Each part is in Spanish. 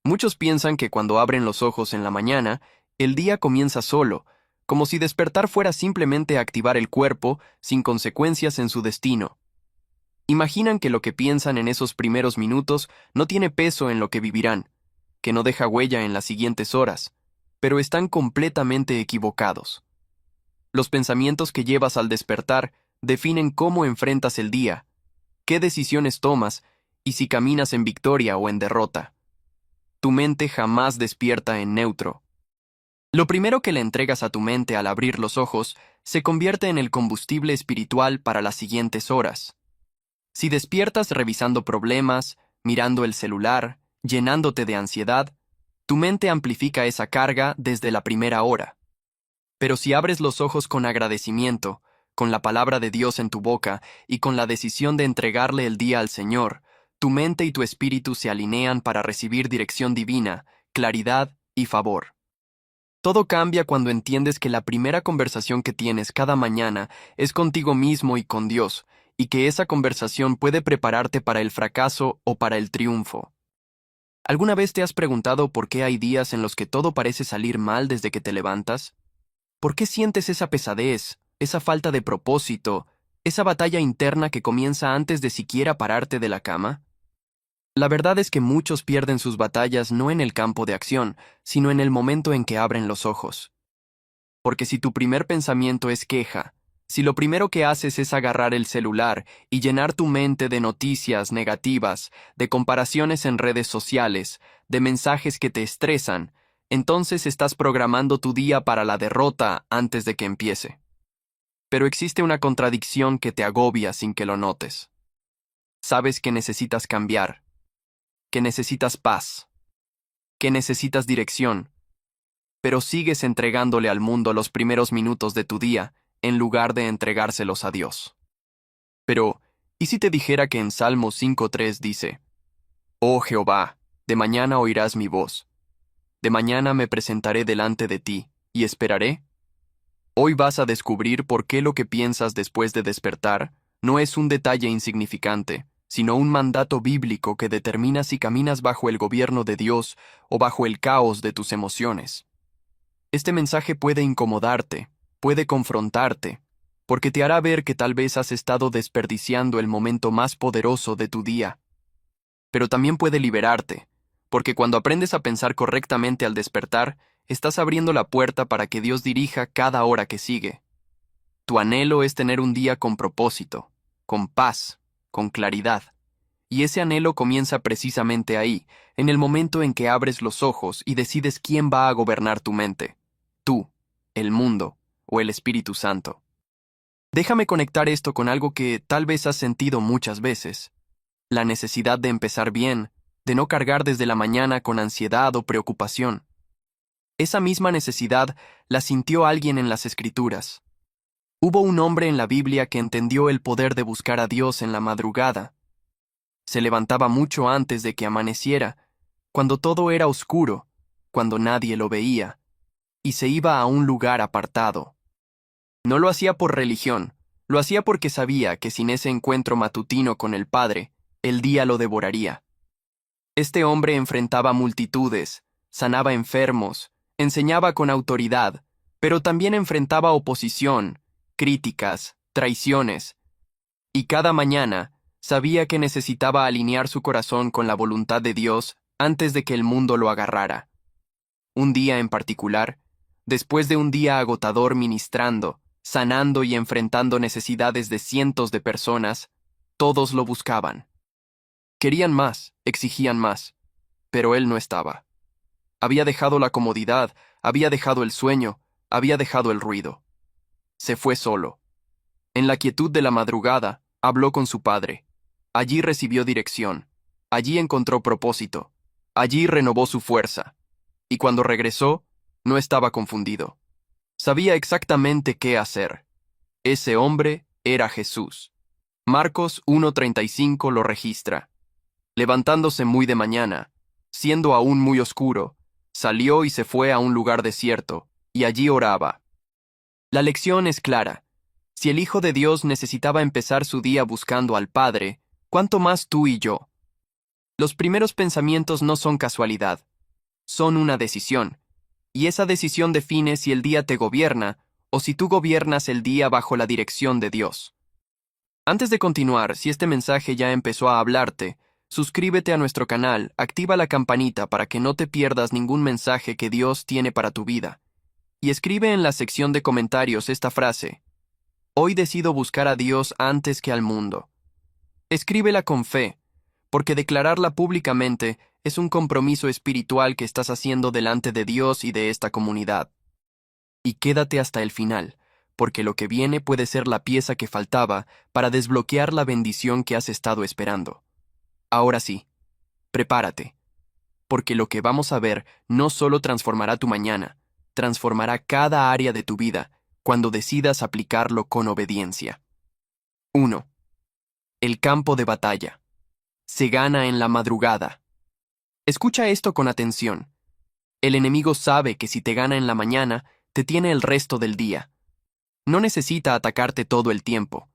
Muchos piensan que cuando abren los ojos en la mañana, el día comienza solo, como si despertar fuera simplemente activar el cuerpo sin consecuencias en su destino. Imaginan que lo que piensan en esos primeros minutos no tiene peso en lo que vivirán, que no deja huella en las siguientes horas, pero están completamente equivocados. Los pensamientos que llevas al despertar definen cómo enfrentas el día, qué decisiones tomas y si caminas en victoria o en derrota. Tu mente jamás despierta en neutro. Lo primero que le entregas a tu mente al abrir los ojos se convierte en el combustible espiritual para las siguientes horas. Si despiertas revisando problemas, mirando el celular, llenándote de ansiedad, tu mente amplifica esa carga desde la primera hora. Pero si abres los ojos con agradecimiento, con la palabra de Dios en tu boca y con la decisión de entregarle el día al Señor, tu mente y tu espíritu se alinean para recibir dirección divina, claridad y favor. Todo cambia cuando entiendes que la primera conversación que tienes cada mañana es contigo mismo y con Dios, y que esa conversación puede prepararte para el fracaso o para el triunfo. ¿Alguna vez te has preguntado por qué hay días en los que todo parece salir mal desde que te levantas? ¿Por qué sientes esa pesadez, esa falta de propósito, esa batalla interna que comienza antes de siquiera pararte de la cama? La verdad es que muchos pierden sus batallas no en el campo de acción, sino en el momento en que abren los ojos. Porque si tu primer pensamiento es queja, si lo primero que haces es agarrar el celular y llenar tu mente de noticias negativas, de comparaciones en redes sociales, de mensajes que te estresan, entonces estás programando tu día para la derrota antes de que empiece. Pero existe una contradicción que te agobia sin que lo notes. Sabes que necesitas cambiar, que necesitas paz, que necesitas dirección, pero sigues entregándole al mundo los primeros minutos de tu día en lugar de entregárselos a Dios. Pero, ¿y si te dijera que en Salmo 5:3 dice: Oh Jehová, de mañana oirás mi voz, de mañana me presentaré delante de ti, y esperaré? Hoy vas a descubrir por qué lo que piensas después de despertar no es un detalle insignificante, sino un mandato bíblico que determina si caminas bajo el gobierno de Dios o bajo el caos de tus emociones. Este mensaje puede incomodarte, puede confrontarte, porque te hará ver que tal vez has estado desperdiciando el momento más poderoso de tu día. Pero también puede liberarte, porque cuando aprendes a pensar correctamente al despertar, estás abriendo la puerta para que Dios dirija cada hora que sigue. Tu anhelo es tener un día con propósito, con paz, con claridad. Y ese anhelo comienza precisamente ahí, en el momento en que abres los ojos y decides quién va a gobernar tu mente. Tú, el mundo o el Espíritu Santo. Déjame conectar esto con algo que tal vez has sentido muchas veces. La necesidad de empezar bien, de no cargar desde la mañana con ansiedad o preocupación. Esa misma necesidad la sintió alguien en las Escrituras. Hubo un hombre en la Biblia que entendió el poder de buscar a Dios en la madrugada. Se levantaba mucho antes de que amaneciera, cuando todo era oscuro, cuando nadie lo veía, y se iba a un lugar apartado. No lo hacía por religión, lo hacía porque sabía que sin ese encuentro matutino con el Padre, el día lo devoraría. Este hombre enfrentaba multitudes, sanaba enfermos, enseñaba con autoridad, pero también enfrentaba oposición, críticas, traiciones, y cada mañana sabía que necesitaba alinear su corazón con la voluntad de Dios antes de que el mundo lo agarrara. Un día en particular, después de un día agotador ministrando, sanando y enfrentando necesidades de cientos de personas, todos lo buscaban. Querían más, exigían más, pero él no estaba. Había dejado la comodidad, había dejado el sueño, había dejado el ruido. Se fue solo. En la quietud de la madrugada, habló con su padre. Allí recibió dirección. Allí encontró propósito. Allí renovó su fuerza. Y cuando regresó, no estaba confundido. Sabía exactamente qué hacer. Ese hombre era Jesús. Marcos 1:35 lo registra. Levantándose muy de mañana, siendo aún muy oscuro, salió y se fue a un lugar desierto, y allí oraba. La lección es clara. Si el Hijo de Dios necesitaba empezar su día buscando al Padre, ¿cuánto más tú y yo? Los primeros pensamientos no son casualidad, Son una decisión, y esa decisión define si el día te gobierna o si tú gobiernas el día bajo la dirección de Dios. Antes de continuar, si este mensaje ya empezó a hablarte, suscríbete a nuestro canal, activa la campanita para que no te pierdas ningún mensaje que Dios tiene para tu vida. Y escribe en la sección de comentarios esta frase: hoy decido buscar a Dios antes que al mundo. Escríbela con fe, porque declararla públicamente es un compromiso espiritual que estás haciendo delante de Dios y de esta comunidad. Y quédate hasta el final, porque lo que viene puede ser la pieza que faltaba para desbloquear la bendición que has estado esperando. Ahora sí, prepárate, porque lo que vamos a ver no solo transformará tu mañana, transformará cada área de tu vida cuando decidas aplicarlo con obediencia. 1. El campo de batalla. Se gana en la madrugada. Escucha esto con atención. El enemigo sabe que si te gana en la mañana, te tiene el resto del día. No necesita atacarte todo el tiempo.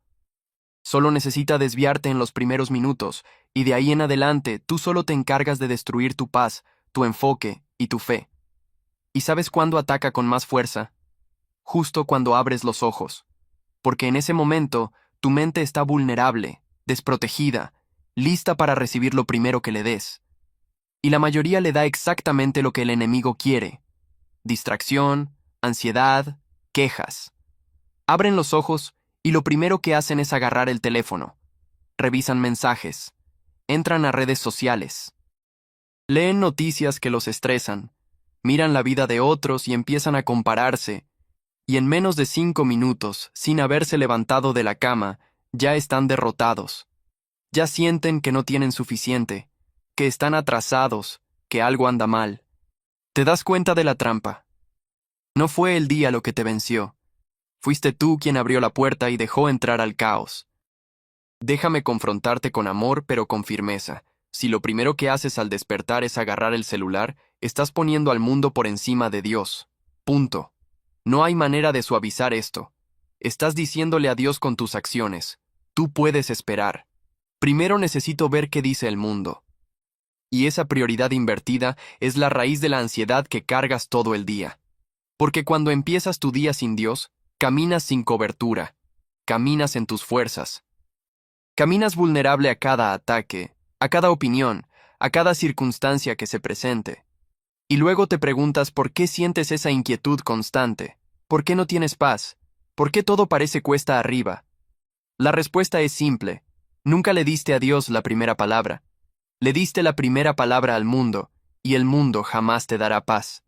Solo necesita desviarte en los primeros minutos, y de ahí en adelante tú solo te encargas de destruir tu paz, tu enfoque y tu fe. ¿Y sabes cuándo ataca con más fuerza? Justo cuando abres los ojos, porque en ese momento tu mente está vulnerable, desprotegida, lista para recibir lo primero que le des. Y la mayoría le da exactamente lo que el enemigo quiere: distracción, ansiedad, quejas. Abren los ojos y lo primero que hacen es agarrar el teléfono. Revisan mensajes, entran a redes sociales, leen noticias que los estresan, miran la vida de otros y empiezan a compararse, y en menos de 5 minutos, sin haberse levantado de la cama, ya están derrotados. Ya sienten que no tienen suficiente, que están atrasados, que algo anda mal. Te das cuenta de la trampa. No fue el día lo que te venció. Fuiste tú quien abrió la puerta y dejó entrar al caos. Déjame confrontarte con amor, pero con firmeza. Si lo primero que haces al despertar es agarrar el celular, estás poniendo al mundo por encima de Dios. Punto. No hay manera de suavizar esto. Estás diciéndole a Dios con tus acciones: tú puedes esperar. Primero necesito ver qué dice el mundo. Y esa prioridad invertida es la raíz de la ansiedad que cargas todo el día. Porque cuando empiezas tu día sin Dios, caminas sin cobertura, caminas en tus fuerzas. Caminas vulnerable a cada ataque, a cada opinión, a cada circunstancia que se presente. Y luego te preguntas por qué sientes esa inquietud constante, por qué no tienes paz, por qué todo parece cuesta arriba. La respuesta es simple: nunca le diste a Dios la primera palabra. Le diste la primera palabra al mundo, y el mundo jamás te dará paz.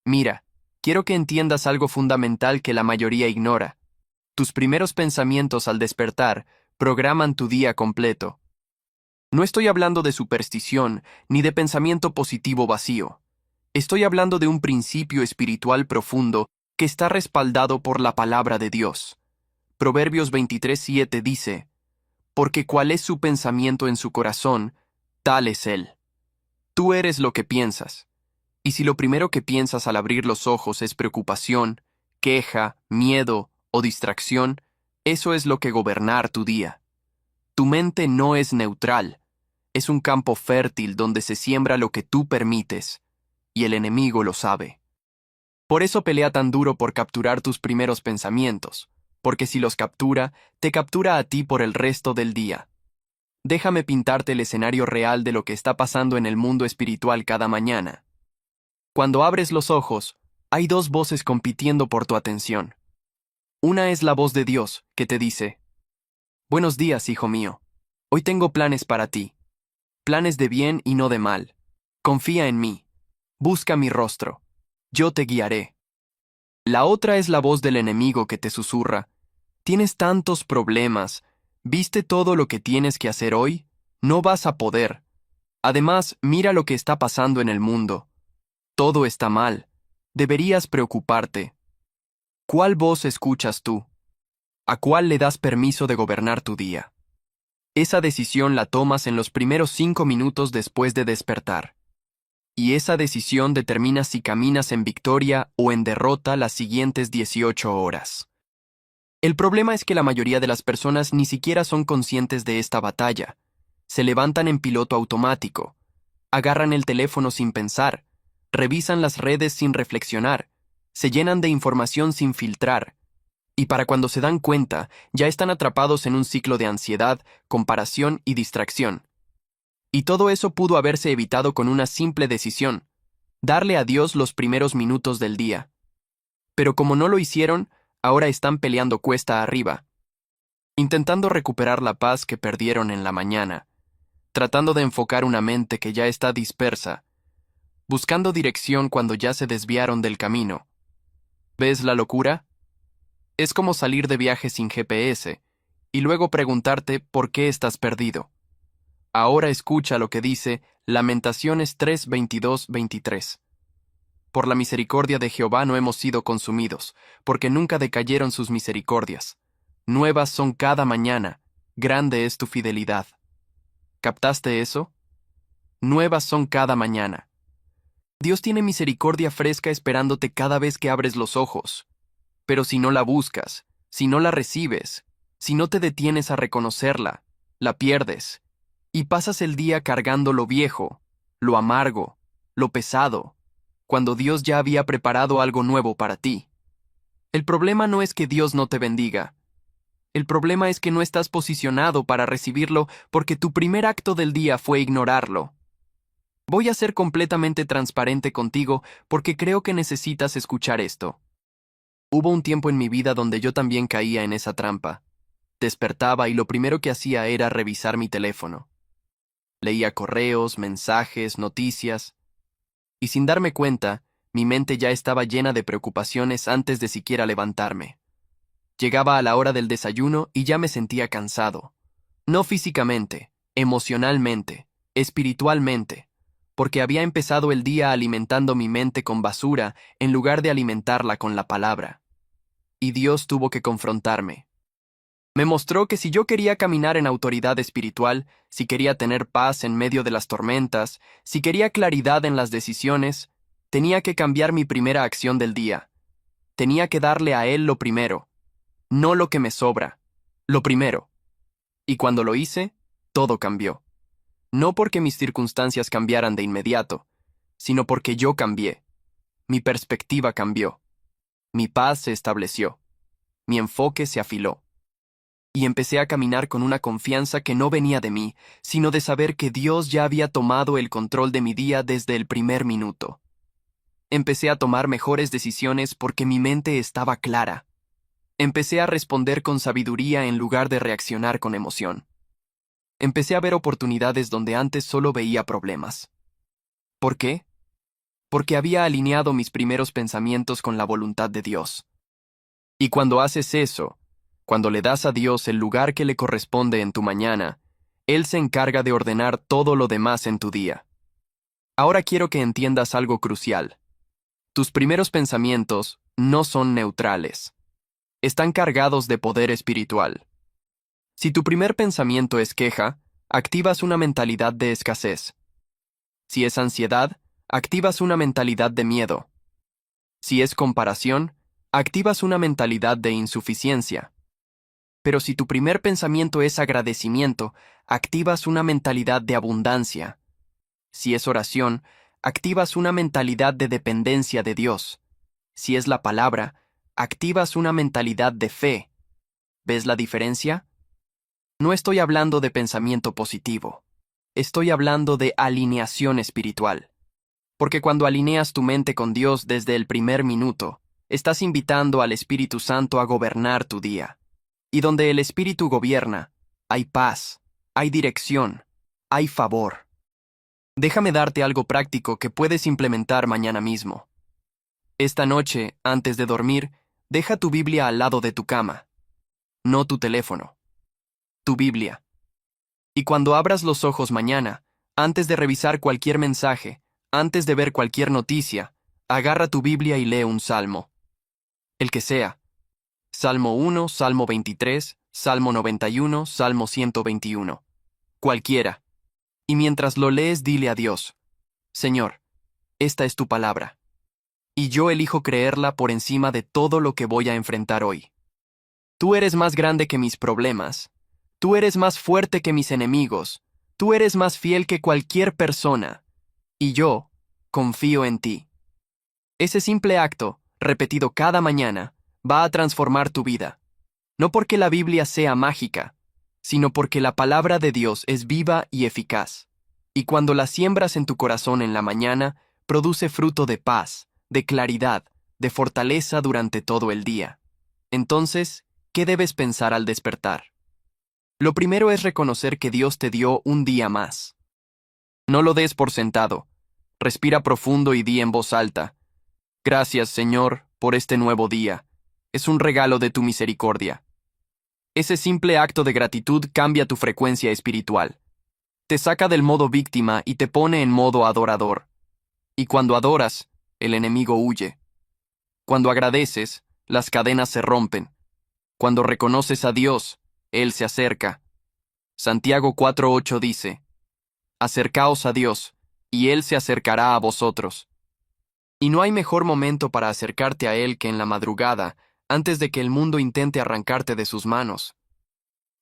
Mira, quiero que entiendas algo fundamental que la mayoría ignora. Tus primeros pensamientos al despertar programan tu día completo. No estoy hablando de superstición ni de pensamiento positivo vacío. Estoy hablando de un principio espiritual profundo que está respaldado por la palabra de Dios. Proverbios 23:7 dice: porque cuál es su pensamiento en su corazón, tal es él. Tú eres lo que piensas. Y si lo primero que piensas al abrir los ojos es preocupación, queja, miedo o distracción, eso es lo que gobernar tu día. Tu mente no es neutral, es un campo fértil donde se siembra lo que tú permites, y el enemigo lo sabe. Por eso pelea tan duro por capturar tus primeros pensamientos, porque si los captura, te captura a ti por el resto del día. Déjame pintarte el escenario real de lo que está pasando en el mundo espiritual cada mañana. Cuando abres los ojos, hay dos voces compitiendo por tu atención. Una es la voz de Dios, que te dice: buenos días, hijo mío. Hoy tengo planes para ti. Planes de bien y no de mal. Confía en mí. Busca mi rostro. Yo te guiaré. La otra es la voz del enemigo que te susurra: tienes tantos problemas. ¿Viste todo lo que tienes que hacer hoy? No vas a poder. Además, mira lo que está pasando en el mundo. Todo está mal. Deberías preocuparte. ¿Cuál voz escuchas tú? ¿A cuál le das permiso de gobernar tu día? Esa decisión la tomas en los primeros 5 minutos después de despertar. Y esa decisión determina si caminas en victoria o en derrota las siguientes 18 horas. El problema es que la mayoría de las personas ni siquiera son conscientes de esta batalla. Se levantan en piloto automático. Agarran el teléfono sin pensar. revisan las redes sin reflexionar, se llenan de información sin filtrar, y para cuando se dan cuenta, ya están atrapados en un ciclo de ansiedad, comparación y distracción. Y todo eso pudo haberse evitado con una simple decisión: darle a Dios los primeros minutos del día. Pero como no lo hicieron, ahora están peleando cuesta arriba, intentando recuperar la paz que perdieron en la mañana, tratando de enfocar una mente que ya está dispersa, buscando dirección cuando ya se desviaron del camino. ¿Ves la locura? Es como salir de viaje sin GPS y luego preguntarte por qué estás perdido. Ahora escucha lo que dice Lamentaciones 3, 22, 23. Por la misericordia de Jehová no hemos sido consumidos, porque nunca decayeron sus misericordias. Nuevas son cada mañana, grande es tu fidelidad. ¿Captaste eso? Nuevas son cada mañana. Dios tiene misericordia fresca esperándote cada vez que abres los ojos. Pero si no la buscas, si no la recibes, si no te detienes a reconocerla, la pierdes, y pasas el día cargando lo viejo, lo amargo, lo pesado, cuando Dios ya había preparado algo nuevo para ti. El problema no es que Dios no te bendiga. El problema es que no estás posicionado para recibirlo porque tu primer acto del día fue ignorarlo. Voy a ser completamente transparente contigo porque creo que necesitas escuchar esto. Hubo un tiempo en mi vida donde yo también caía en esa trampa. Despertaba y lo primero que hacía era revisar mi teléfono. Leía correos, mensajes, noticias, y sin darme cuenta, mi mente ya estaba llena de preocupaciones antes de siquiera levantarme. Llegaba a la hora del desayuno y ya me sentía cansado. No físicamente, emocionalmente, espiritualmente, porque había empezado el día alimentando mi mente con basura en lugar de alimentarla con la palabra. Y Dios tuvo que confrontarme. Me mostró que si yo quería caminar en autoridad espiritual, si quería tener paz en medio de las tormentas, si quería claridad en las decisiones, tenía que cambiar mi primera acción del día. Tenía que darle a Él lo primero, no lo que me sobra, lo primero. Y cuando lo hice, todo cambió. No porque mis circunstancias cambiaran de inmediato, sino porque yo cambié. Mi perspectiva cambió. Mi paz se estableció. Mi enfoque se afiló. Y empecé a caminar con una confianza que no venía de mí, sino de saber que Dios ya había tomado el control de mi día desde el primer minuto. Empecé a tomar mejores decisiones porque mi mente estaba clara. Empecé a responder con sabiduría en lugar de reaccionar con emoción. Empecé a ver oportunidades donde antes solo veía problemas. ¿Por qué? Porque había alineado mis primeros pensamientos con la voluntad de Dios. Y cuando haces eso, cuando le das a Dios el lugar que le corresponde en tu mañana, Él se encarga de ordenar todo lo demás en tu día. Ahora quiero que entiendas algo crucial. Tus primeros pensamientos no son neutrales. Están cargados de poder espiritual. Si tu primer pensamiento es queja, activas una mentalidad de escasez. Si es ansiedad, activas una mentalidad de miedo. Si es comparación, activas una mentalidad de insuficiencia. Pero si tu primer pensamiento es agradecimiento, activas una mentalidad de abundancia. Si es oración, activas una mentalidad de dependencia de Dios. Si es la palabra, activas una mentalidad de fe. ¿Ves la diferencia? No estoy hablando de pensamiento positivo. Estoy hablando de alineación espiritual. Porque cuando alineas tu mente con Dios desde el primer minuto, estás invitando al Espíritu Santo a gobernar tu día. Y donde el Espíritu gobierna, hay paz, hay dirección, hay favor. Déjame darte algo práctico que puedes implementar mañana mismo. Esta noche, antes de dormir, deja tu Biblia al lado de tu cama. No tu teléfono. Tu Biblia. Y cuando abras los ojos mañana, antes de revisar cualquier mensaje, antes de ver cualquier noticia, agarra tu Biblia y lee un salmo. El que sea. Salmo 1, Salmo 23, Salmo 91, Salmo 121. Cualquiera. Y mientras lo lees, dile a Dios: Señor, esta es tu palabra. Y yo elijo creerla por encima de todo lo que voy a enfrentar hoy. Tú eres más grande que mis problemas. Tú eres más fuerte que mis enemigos. Tú eres más fiel que cualquier persona. Y yo confío en ti. Ese simple acto, repetido cada mañana, va a transformar tu vida. No porque la Biblia sea mágica, sino porque la palabra de Dios es viva y eficaz. Y cuando la siembras en tu corazón en la mañana, produce fruto de paz, de claridad, de fortaleza durante todo el día. Entonces, ¿qué debes pensar al despertar? Lo primero es reconocer que Dios te dio un día más. No lo des por sentado. Respira profundo y di en voz alta: Gracias, Señor, por este nuevo día. Es un regalo de tu misericordia. Ese simple acto de gratitud cambia tu frecuencia espiritual. Te saca del modo víctima y te pone en modo adorador. Y cuando adoras, el enemigo huye. Cuando agradeces, las cadenas se rompen. Cuando reconoces a Dios, Él se acerca. Santiago 4:8 dice: Acercaos a Dios, y Él se acercará a vosotros. Y no hay mejor momento para acercarte a Él que en la madrugada, antes de que el mundo intente arrancarte de sus manos.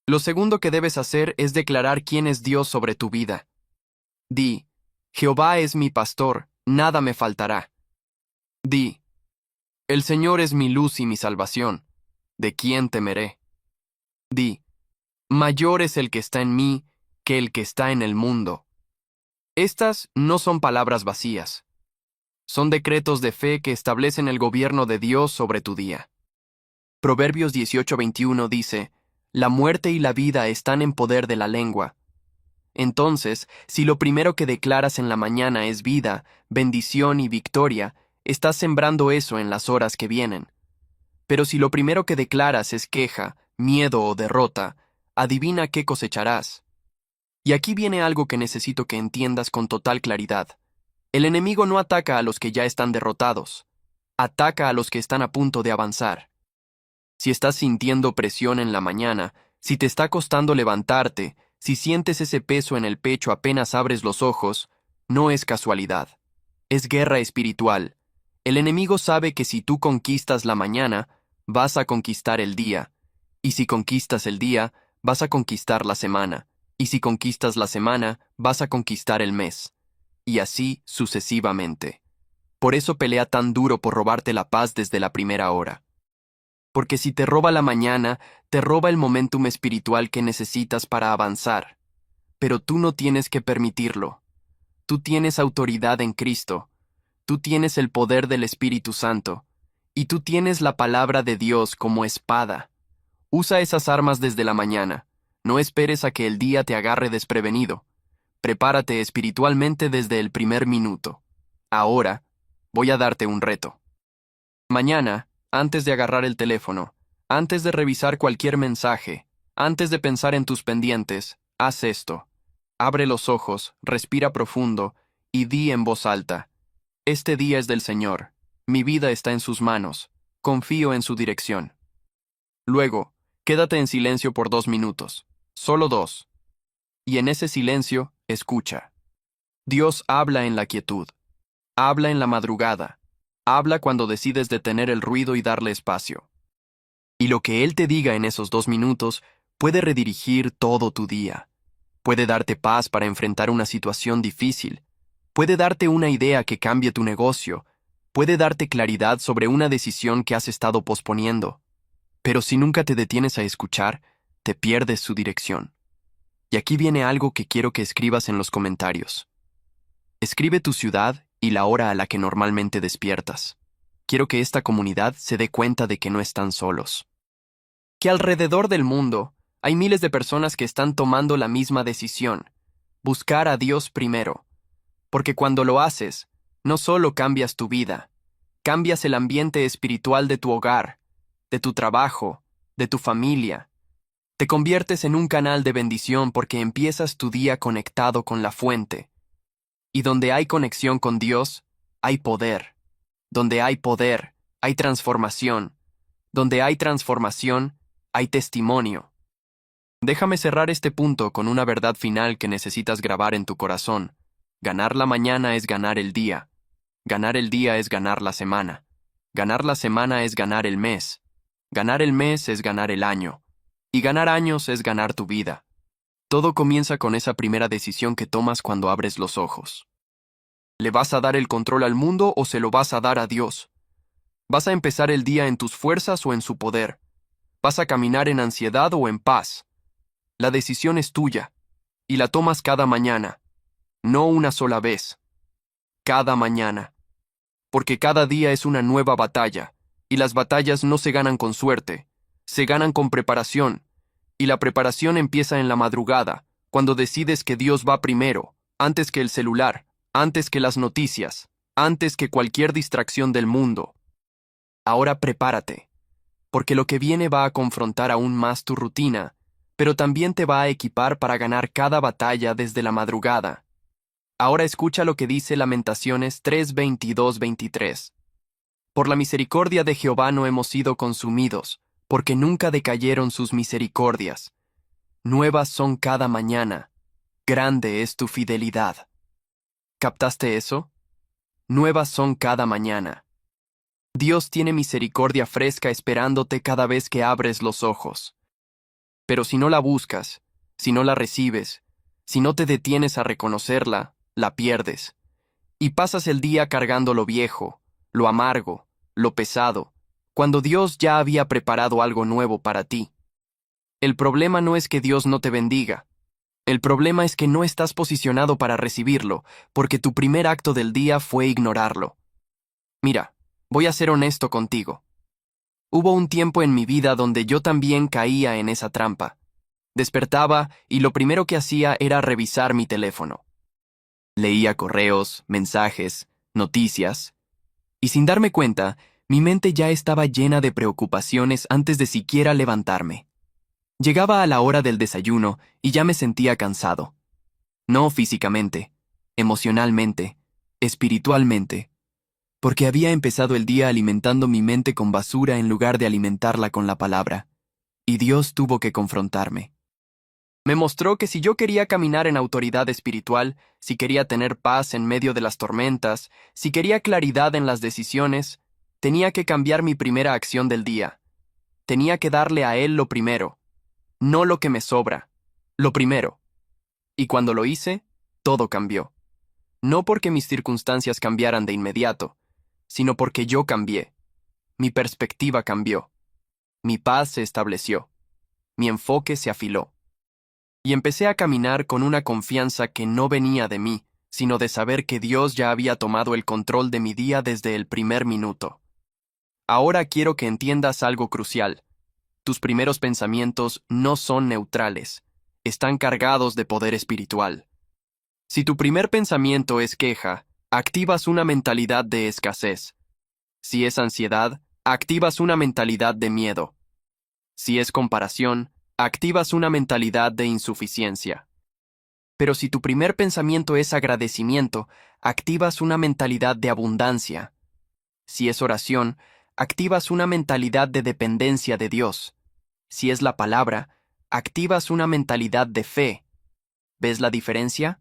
Lo segundo que debes hacer es declarar quién es Dios sobre tu vida. Di: Jehová es mi pastor, nada me faltará. Di: El Señor es mi luz y mi salvación, ¿de quién temeré? Di: Mayor es el que está en mí que el que está en el mundo. Estas no son palabras vacías. Son decretos de fe que establecen el gobierno de Dios sobre tu día. Proverbios 18:21 dice: La muerte y la vida están en poder de la lengua. Entonces, si lo primero que declaras en la mañana es vida, bendición y victoria, estás sembrando eso en las horas que vienen. Pero si lo primero que declaras es queja, miedo o derrota, adivina qué cosecharás. Y aquí viene algo que necesito que entiendas con total claridad. El enemigo no ataca a los que ya están derrotados, ataca a los que están a punto de avanzar. Si estás sintiendo presión en la mañana, si te está costando levantarte, si sientes ese peso en el pecho apenas abres los ojos, no es casualidad. Es guerra espiritual. El enemigo sabe que si tú conquistas la mañana, vas a conquistar el día. Y si conquistas el día, vas a conquistar la semana. Y si conquistas la semana, vas a conquistar el mes. Y así sucesivamente. Por eso pelea tan duro por robarte la paz desde la primera hora. Porque si te roba la mañana, te roba el momentum espiritual que necesitas para avanzar. Pero tú no tienes que permitirlo. Tú tienes autoridad en Cristo. Tú tienes el poder del Espíritu Santo. Y tú tienes la palabra de Dios como espada. Usa esas armas desde la mañana. No esperes a que el día te agarre desprevenido. Prepárate espiritualmente desde el primer minuto. Ahora, voy a darte un reto. Mañana, antes de agarrar el teléfono, antes de revisar cualquier mensaje, antes de pensar en tus pendientes, haz esto. Abre los ojos, respira profundo y di en voz alta: Este día es del Señor. Mi vida está en sus manos. Confío en su dirección. Luego, quédate en silencio por 2 minutos. Solo 2. Y en ese silencio, escucha. Dios habla en la quietud. Habla en la madrugada. Habla cuando decides detener el ruido y darle espacio. Y lo que Él te diga en esos 2 minutos puede redirigir todo tu día. Puede darte paz para enfrentar una situación difícil. Puede darte una idea que cambie tu negocio. Puede darte claridad sobre una decisión que has estado posponiendo. Pero si nunca te detienes a escuchar, te pierdes su dirección. Y aquí viene algo que quiero que escribas en los comentarios. Escribe tu ciudad y la hora a la que normalmente despiertas. Quiero que esta comunidad se dé cuenta de que no están solos. Que alrededor del mundo hay miles de personas que están tomando la misma decisión: buscar a Dios primero. Porque cuando lo haces, no solo cambias tu vida, cambias el ambiente espiritual de tu hogar, de tu trabajo, de tu familia. Te conviertes en un canal de bendición porque empiezas tu día conectado con la fuente. Y donde hay conexión con Dios, hay poder. Donde hay poder, hay transformación. Donde hay transformación, hay testimonio. Déjame cerrar este punto con una verdad final que necesitas grabar en tu corazón. Ganar la mañana es ganar el día. Ganar el día es ganar la semana. Ganar la semana es ganar el mes. Ganar el mes es ganar el año. Y ganar años es ganar tu vida. Todo comienza con esa primera decisión que tomas cuando abres los ojos. ¿Le vas a dar el control al mundo o se lo vas a dar a Dios? ¿Vas a empezar el día en tus fuerzas o en su poder? ¿Vas a caminar en ansiedad o en paz? La decisión es tuya, y la tomas cada mañana, no una sola vez, cada mañana. Porque cada día es una nueva batalla, y las batallas no se ganan con suerte, se ganan con preparación, y la preparación empieza en la madrugada, cuando decides que Dios va primero, antes que el celular, antes que las noticias, antes que cualquier distracción del mundo. Ahora prepárate, porque lo que viene va a confrontar aún más tu rutina, pero también te va a equipar para ganar cada batalla desde la madrugada. Ahora escucha lo que dice Lamentaciones 3:22-23. Por la misericordia de Jehová no hemos sido consumidos, porque nunca decayeron sus misericordias. Nuevas son cada mañana, grande es tu fidelidad. ¿Captaste eso? Nuevas son cada mañana. Dios tiene misericordia fresca esperándote cada vez que abres los ojos. Pero si no la buscas, si no la recibes, si no te detienes a reconocerla, la pierdes. Y pasas el día cargando lo viejo, lo amargo, lo pesado, cuando Dios ya había preparado algo nuevo para ti. El problema no es que Dios no te bendiga. El problema es que no estás posicionado para recibirlo, porque tu primer acto del día fue ignorarlo. Mira, voy a ser honesto contigo. Hubo un tiempo en mi vida donde yo también caía en esa trampa. Despertaba y lo primero que hacía era revisar mi teléfono. Leía correos, mensajes, noticias, y sin darme cuenta, mi mente ya estaba llena de preocupaciones antes de siquiera levantarme. Llegaba a la hora del desayuno y ya me sentía cansado. No físicamente, emocionalmente, espiritualmente, porque había empezado el día alimentando mi mente con basura en lugar de alimentarla con la palabra, y Dios tuvo que confrontarme. Me mostró que si yo quería caminar en autoridad espiritual, si quería tener paz en medio de las tormentas, si quería claridad en las decisiones, tenía que cambiar mi primera acción del día. Tenía que darle a Él lo primero, no lo que me sobra, lo primero. Y cuando lo hice, todo cambió. No porque mis circunstancias cambiaran de inmediato, sino porque yo cambié. Mi perspectiva cambió. Mi paz se estableció. Mi enfoque se afiló. Y empecé a caminar con una confianza que no venía de mí, sino de saber que Dios ya había tomado el control de mi día desde el primer minuto. Ahora quiero que entiendas algo crucial. Tus primeros pensamientos no son neutrales, están cargados de poder espiritual. Si tu primer pensamiento es queja, activas una mentalidad de escasez. Si es ansiedad, activas una mentalidad de miedo. Si es comparación, activas una mentalidad de insuficiencia. Pero si tu primer pensamiento es agradecimiento, activas una mentalidad de abundancia. Si es oración, activas una mentalidad de dependencia de Dios. Si es la palabra, activas una mentalidad de fe. ¿Ves la diferencia?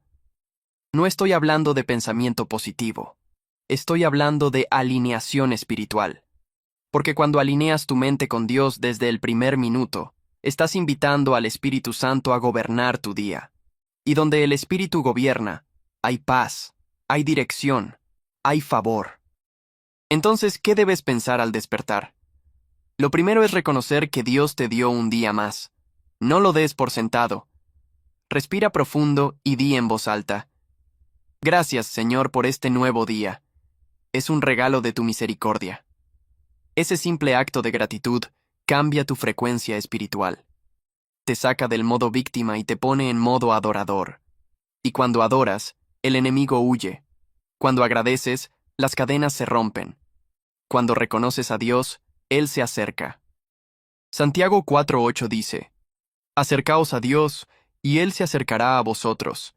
No estoy hablando de pensamiento positivo. Estoy hablando de alineación espiritual. Porque cuando alineas tu mente con Dios desde el primer minuto, estás invitando al Espíritu Santo a gobernar tu día. Y donde el Espíritu gobierna, hay paz, hay dirección, hay favor. Entonces, ¿qué debes pensar al despertar? Lo primero es reconocer que Dios te dio un día más. No lo des por sentado. Respira profundo y di en voz alta: Gracias, Señor, por este nuevo día. Es un regalo de tu misericordia. Ese simple acto de gratitud cambia tu frecuencia espiritual. Te saca del modo víctima y te pone en modo adorador. Y cuando adoras, el enemigo huye. Cuando agradeces, las cadenas se rompen. Cuando reconoces a Dios, Él se acerca. Santiago 4:8 dice: Acercaos a Dios, y Él se acercará a vosotros.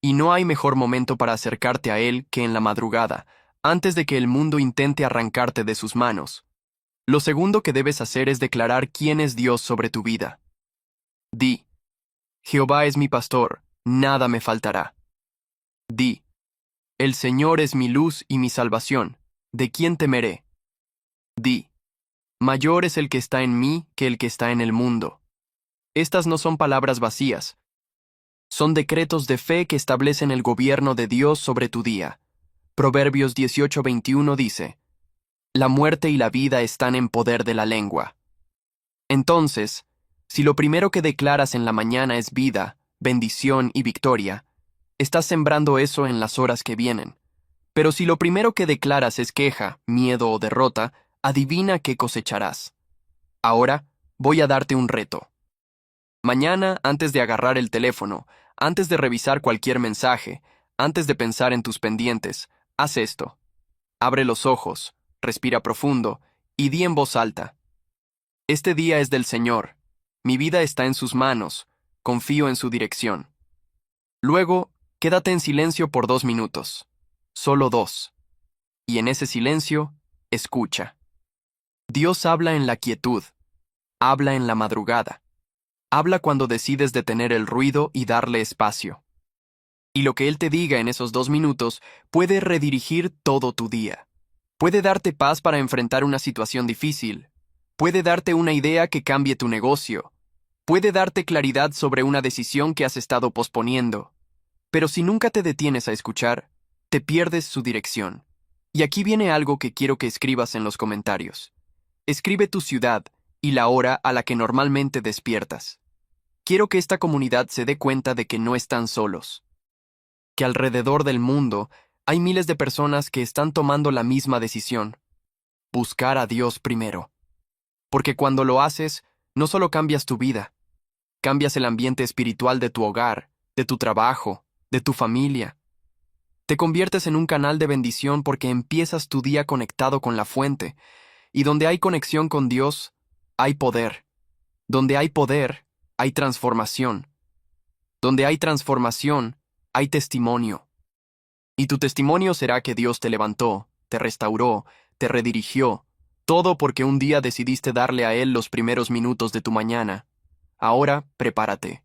Y no hay mejor momento para acercarte a Él que en la madrugada, antes de que el mundo intente arrancarte de sus manos. Lo segundo que debes hacer es declarar quién es Dios sobre tu vida. Di: Jehová es mi pastor, nada me faltará. Di: El Señor es mi luz y mi salvación, ¿de quién temeré? Di: Mayor es el que está en mí que el que está en el mundo. Estas no son palabras vacías. Son decretos de fe que establecen el gobierno de Dios sobre tu día. Proverbios 18:21 dice, la muerte y la vida están en poder de la lengua. Entonces, si lo primero que declaras en la mañana es vida, bendición y victoria, estás sembrando eso en las horas que vienen. Pero si lo primero que declaras es queja, miedo o derrota, adivina qué cosecharás. Ahora, voy a darte un reto. Mañana, antes de agarrar el teléfono, antes de revisar cualquier mensaje, antes de pensar en tus pendientes, haz esto. Abre los ojos, respira profundo y di en voz alta. Este día es del Señor. Mi vida está en sus manos. Confío en su dirección. Luego, quédate en silencio por 2 minutos. Solo 2. Y en ese silencio, escucha. Dios habla en la quietud. Habla en la madrugada. Habla cuando decides detener el ruido y darle espacio. Y lo que Él te diga en esos 2 minutos puede redirigir todo tu día. Puede darte paz para enfrentar una situación difícil. Puede darte una idea que cambie tu negocio. Puede darte claridad sobre una decisión que has estado posponiendo. Pero si nunca te detienes a escuchar, te pierdes su dirección. Y aquí viene algo que quiero que escribas en los comentarios. Escribe tu ciudad y la hora a la que normalmente despiertas. Quiero que esta comunidad se dé cuenta de que no están solos. Que alrededor del mundo hay miles de personas que están tomando la misma decisión. Buscar a Dios primero. Porque cuando lo haces, no solo cambias tu vida, cambias el ambiente espiritual de tu hogar, de tu trabajo, de tu familia. Te conviertes en un canal de bendición porque empiezas tu día conectado con la fuente, y donde hay conexión con Dios, hay poder. Donde hay poder, hay transformación. Donde hay transformación, hay testimonio. Y tu testimonio será que Dios te levantó, te restauró, te redirigió, todo porque un día decidiste darle a Él los primeros minutos de tu mañana. Ahora, prepárate,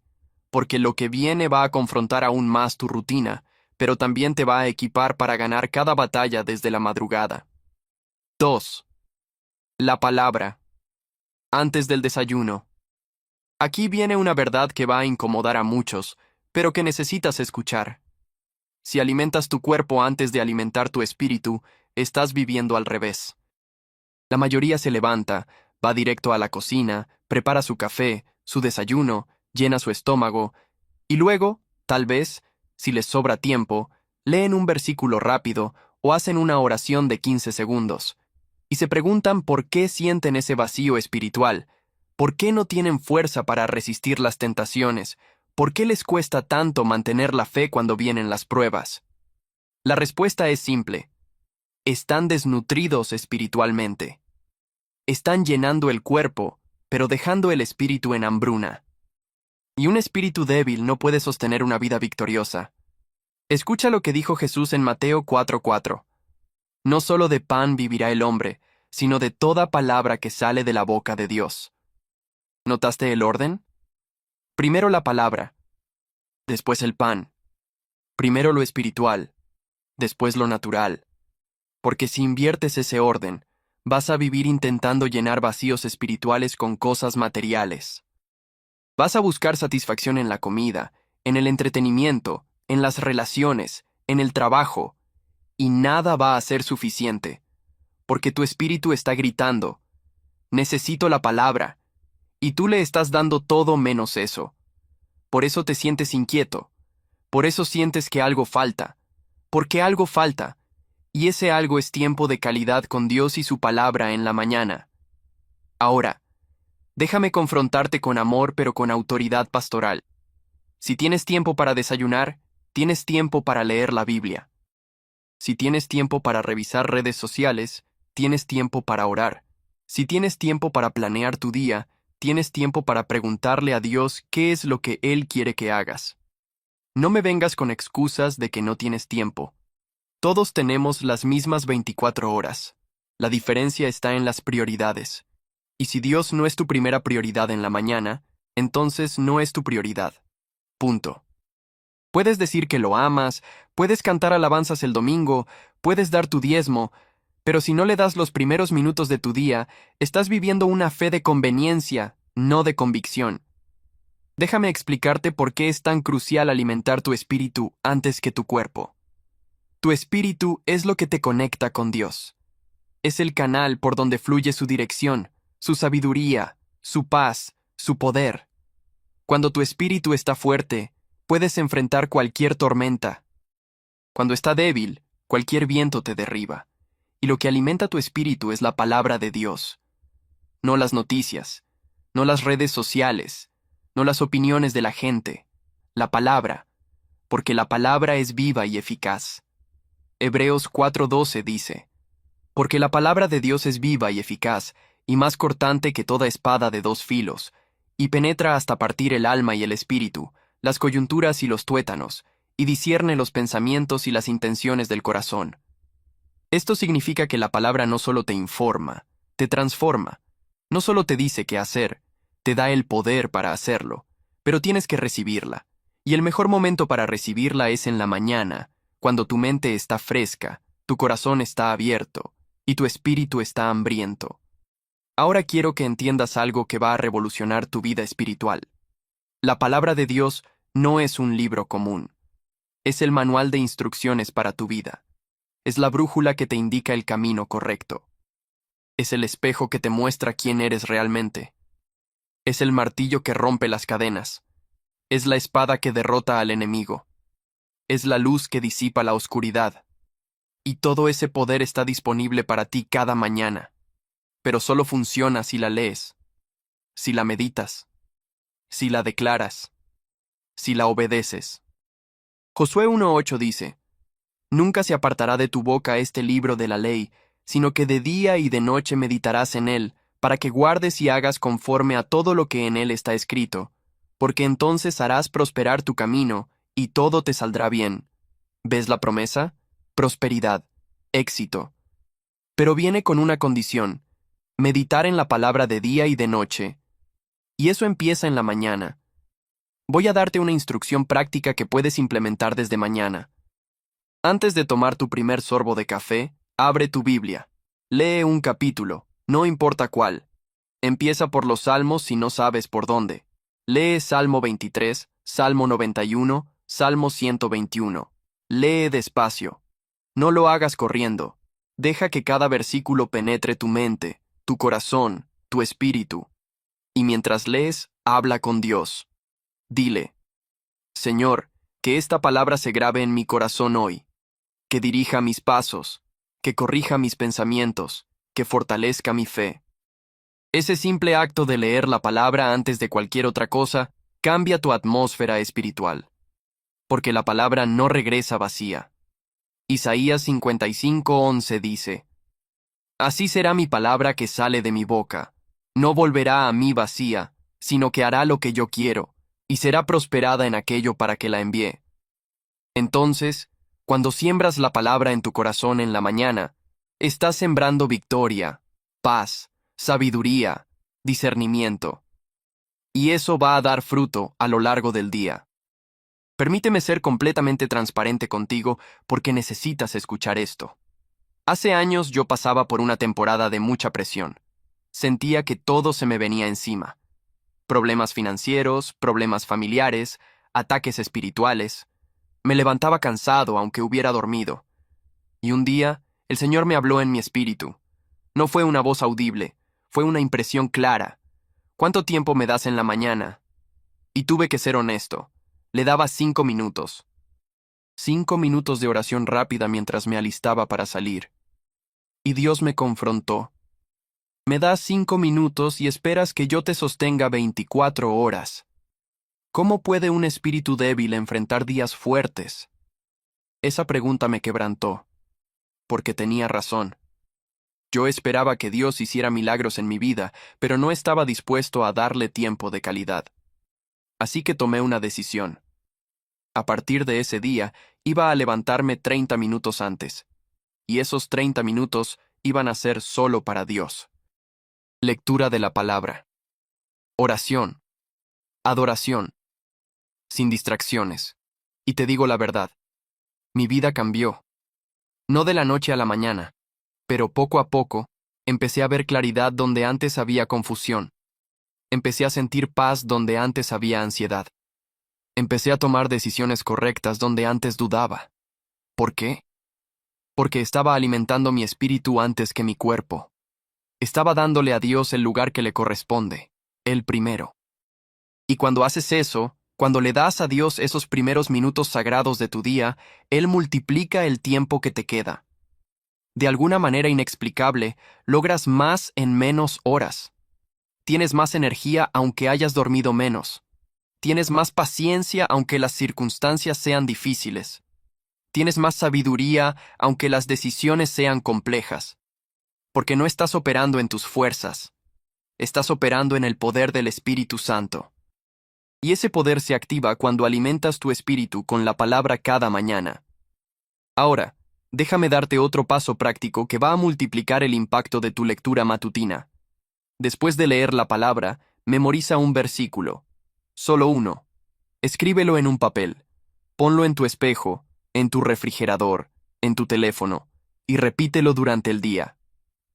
porque lo que viene va a confrontar aún más tu rutina, pero también te va a equipar para ganar cada batalla desde la madrugada. 2. La palabra. Antes del desayuno. Aquí viene una verdad que va a incomodar a muchos, pero que necesitas escuchar. Si alimentas tu cuerpo antes de alimentar tu espíritu, estás viviendo al revés. La mayoría se levanta, va directo a la cocina, prepara su café, su desayuno, llena su estómago, y luego, tal vez, si les sobra tiempo, leen un versículo rápido o hacen una oración de 15 segundos, y se preguntan por qué sienten ese vacío espiritual, por qué no tienen fuerza para resistir las tentaciones, por qué les cuesta tanto mantener la fe cuando vienen las pruebas. La respuesta es simple. Están desnutridos espiritualmente. Están llenando el cuerpo, pero dejando el espíritu en hambruna. Y un espíritu débil no puede sostener una vida victoriosa. Escucha lo que dijo Jesús en Mateo 4:4. No solo de pan vivirá el hombre, sino de toda palabra que sale de la boca de Dios. ¿Notaste el orden? Primero la palabra, después el pan. Primero lo espiritual, después lo natural. Porque si inviertes ese orden, vas a vivir intentando llenar vacíos espirituales con cosas materiales. Vas a buscar satisfacción en la comida, en el entretenimiento, en las relaciones, en el trabajo, y nada va a ser suficiente, porque tu espíritu está gritando, necesito la palabra, y tú le estás dando todo menos eso. Por eso te sientes inquieto, por eso sientes que algo falta, porque algo falta, y ese algo es tiempo de calidad con Dios y su palabra en la mañana. Ahora, déjame confrontarte con amor pero con autoridad pastoral. Si tienes tiempo para desayunar, tienes tiempo para leer la Biblia. Si tienes tiempo para revisar redes sociales, tienes tiempo para orar. Si tienes tiempo para planear tu día, tienes tiempo para preguntarle a Dios qué es lo que Él quiere que hagas. No me vengas con excusas de que no tienes tiempo. Todos tenemos las mismas 24 horas. La diferencia está en las prioridades. Y si Dios no es tu primera prioridad en la mañana, entonces no es tu prioridad. Punto. Puedes decir que lo amas, puedes cantar alabanzas el domingo, puedes dar tu diezmo, pero si no le das los primeros minutos de tu día, estás viviendo una fe de conveniencia, no de convicción. Déjame explicarte por qué es tan crucial alimentar tu espíritu antes que tu cuerpo. Tu espíritu es lo que te conecta con Dios. Es el canal por donde fluye su dirección, su sabiduría, su paz, su poder. Cuando tu espíritu está fuerte, puedes enfrentar cualquier tormenta. Cuando está débil, cualquier viento te derriba. Y lo que alimenta tu espíritu es la palabra de Dios. No las noticias, no las redes sociales, no las opiniones de la gente. La palabra, porque la palabra es viva y eficaz. Hebreos 4:12 dice, porque la palabra de Dios es viva y eficaz, y más cortante que toda espada de dos filos, y penetra hasta partir el alma y el espíritu, las coyunturas y los tuétanos, y discierne los pensamientos y las intenciones del corazón. Esto significa que la palabra no solo te informa, te transforma, no solo te dice qué hacer, te da el poder para hacerlo, pero tienes que recibirla. Y el mejor momento para recibirla es en la mañana, cuando tu mente está fresca, tu corazón está abierto, y tu espíritu está hambriento. Ahora quiero que entiendas algo que va a revolucionar tu vida espiritual. La palabra de Dios no es un libro común. Es el manual de instrucciones para tu vida. Es la brújula que te indica el camino correcto. Es el espejo que te muestra quién eres realmente. Es el martillo que rompe las cadenas. Es la espada que derrota al enemigo. Es la luz que disipa la oscuridad. Y todo ese poder está disponible para ti cada mañana. Pero solo funciona si la lees, si la meditas, si la declaras, si la obedeces. Josué 1:8 dice, nunca se apartará de tu boca este libro de la ley, sino que de día y de noche meditarás en él, para que guardes y hagas conforme a todo lo que en él está escrito, porque entonces harás prosperar tu camino, y todo te saldrá bien. ¿Ves la promesa? Prosperidad, éxito. Pero viene con una condición: meditar en la palabra de día y de noche. Y eso empieza en la mañana. Voy a darte una instrucción práctica que puedes implementar desde mañana. Antes de tomar tu primer sorbo de café, abre tu Biblia. Lee un capítulo, no importa cuál. Empieza por los Salmos si no sabes por dónde. Lee Salmo 23, Salmo 91, Salmo 121. Lee despacio. No lo hagas corriendo. Deja que cada versículo penetre tu mente, tu corazón, tu espíritu. Y mientras lees, habla con Dios. Dile, Señor, que esta palabra se grabe en mi corazón hoy, que dirija mis pasos, que corrija mis pensamientos, que fortalezca mi fe. Ese simple acto de leer la palabra antes de cualquier otra cosa cambia tu atmósfera espiritual, porque la palabra no regresa vacía. Isaías 55:11 dice, así será mi palabra que sale de mi boca. No volverá a mí vacía, sino que hará lo que yo quiero, y será prosperada en aquello para que la envié. Entonces, cuando siembras la palabra en tu corazón en la mañana, estás sembrando victoria, paz, sabiduría, discernimiento. Y eso va a dar fruto a lo largo del día. Permíteme ser completamente transparente contigo porque necesitas escuchar esto. Hace años yo pasaba por una temporada de mucha presión. Sentía que todo se me venía encima. Problemas financieros, problemas familiares, ataques espirituales. Me levantaba cansado aunque hubiera dormido. Y un día, el Señor me habló en mi espíritu. No fue una voz audible, fue una impresión clara. ¿Cuánto tiempo me das en la mañana? Y tuve que ser honesto. Le daba 5 minutos. 5 minutos de oración rápida mientras me alistaba para salir. Y Dios me confrontó. Me das 5 minutos y esperas que yo te sostenga 24 horas. ¿Cómo puede un espíritu débil enfrentar días fuertes? Esa pregunta me quebrantó, porque tenía razón. Yo esperaba que Dios hiciera milagros en mi vida, pero no estaba dispuesto a darle tiempo de calidad. Así que tomé una decisión. A partir de ese día, iba a levantarme 30 minutos antes, y esos 30 minutos iban a ser solo para Dios. Lectura de la palabra. Oración. Adoración. Sin distracciones. Y te digo la verdad, mi vida cambió. No de la noche a la mañana, pero poco a poco, empecé a ver claridad donde antes había confusión. Empecé a sentir paz donde antes había ansiedad. Empecé a tomar decisiones correctas donde antes dudaba. ¿Por qué? porque estaba alimentando mi espíritu antes que mi cuerpo. Estaba dándole a Dios el lugar que le corresponde, el primero. Y cuando haces eso, cuando le das a Dios esos primeros minutos sagrados de tu día, Él multiplica el tiempo que te queda. De alguna manera inexplicable, logras más en menos horas. Tienes más energía aunque hayas dormido menos. Tienes más paciencia aunque las circunstancias sean difíciles. Tienes más sabiduría aunque las decisiones sean complejas. Porque no estás operando en tus fuerzas. Estás operando en el poder del Espíritu Santo. Y ese poder se activa cuando alimentas tu espíritu con la palabra cada mañana. Ahora, déjame darte otro paso práctico que va a multiplicar el impacto de tu lectura matutina. Después de leer la palabra, memoriza un versículo. Solo uno. Escríbelo en un papel. Ponlo en tu espejo, en tu refrigerador, en tu teléfono, y repítelo durante el día.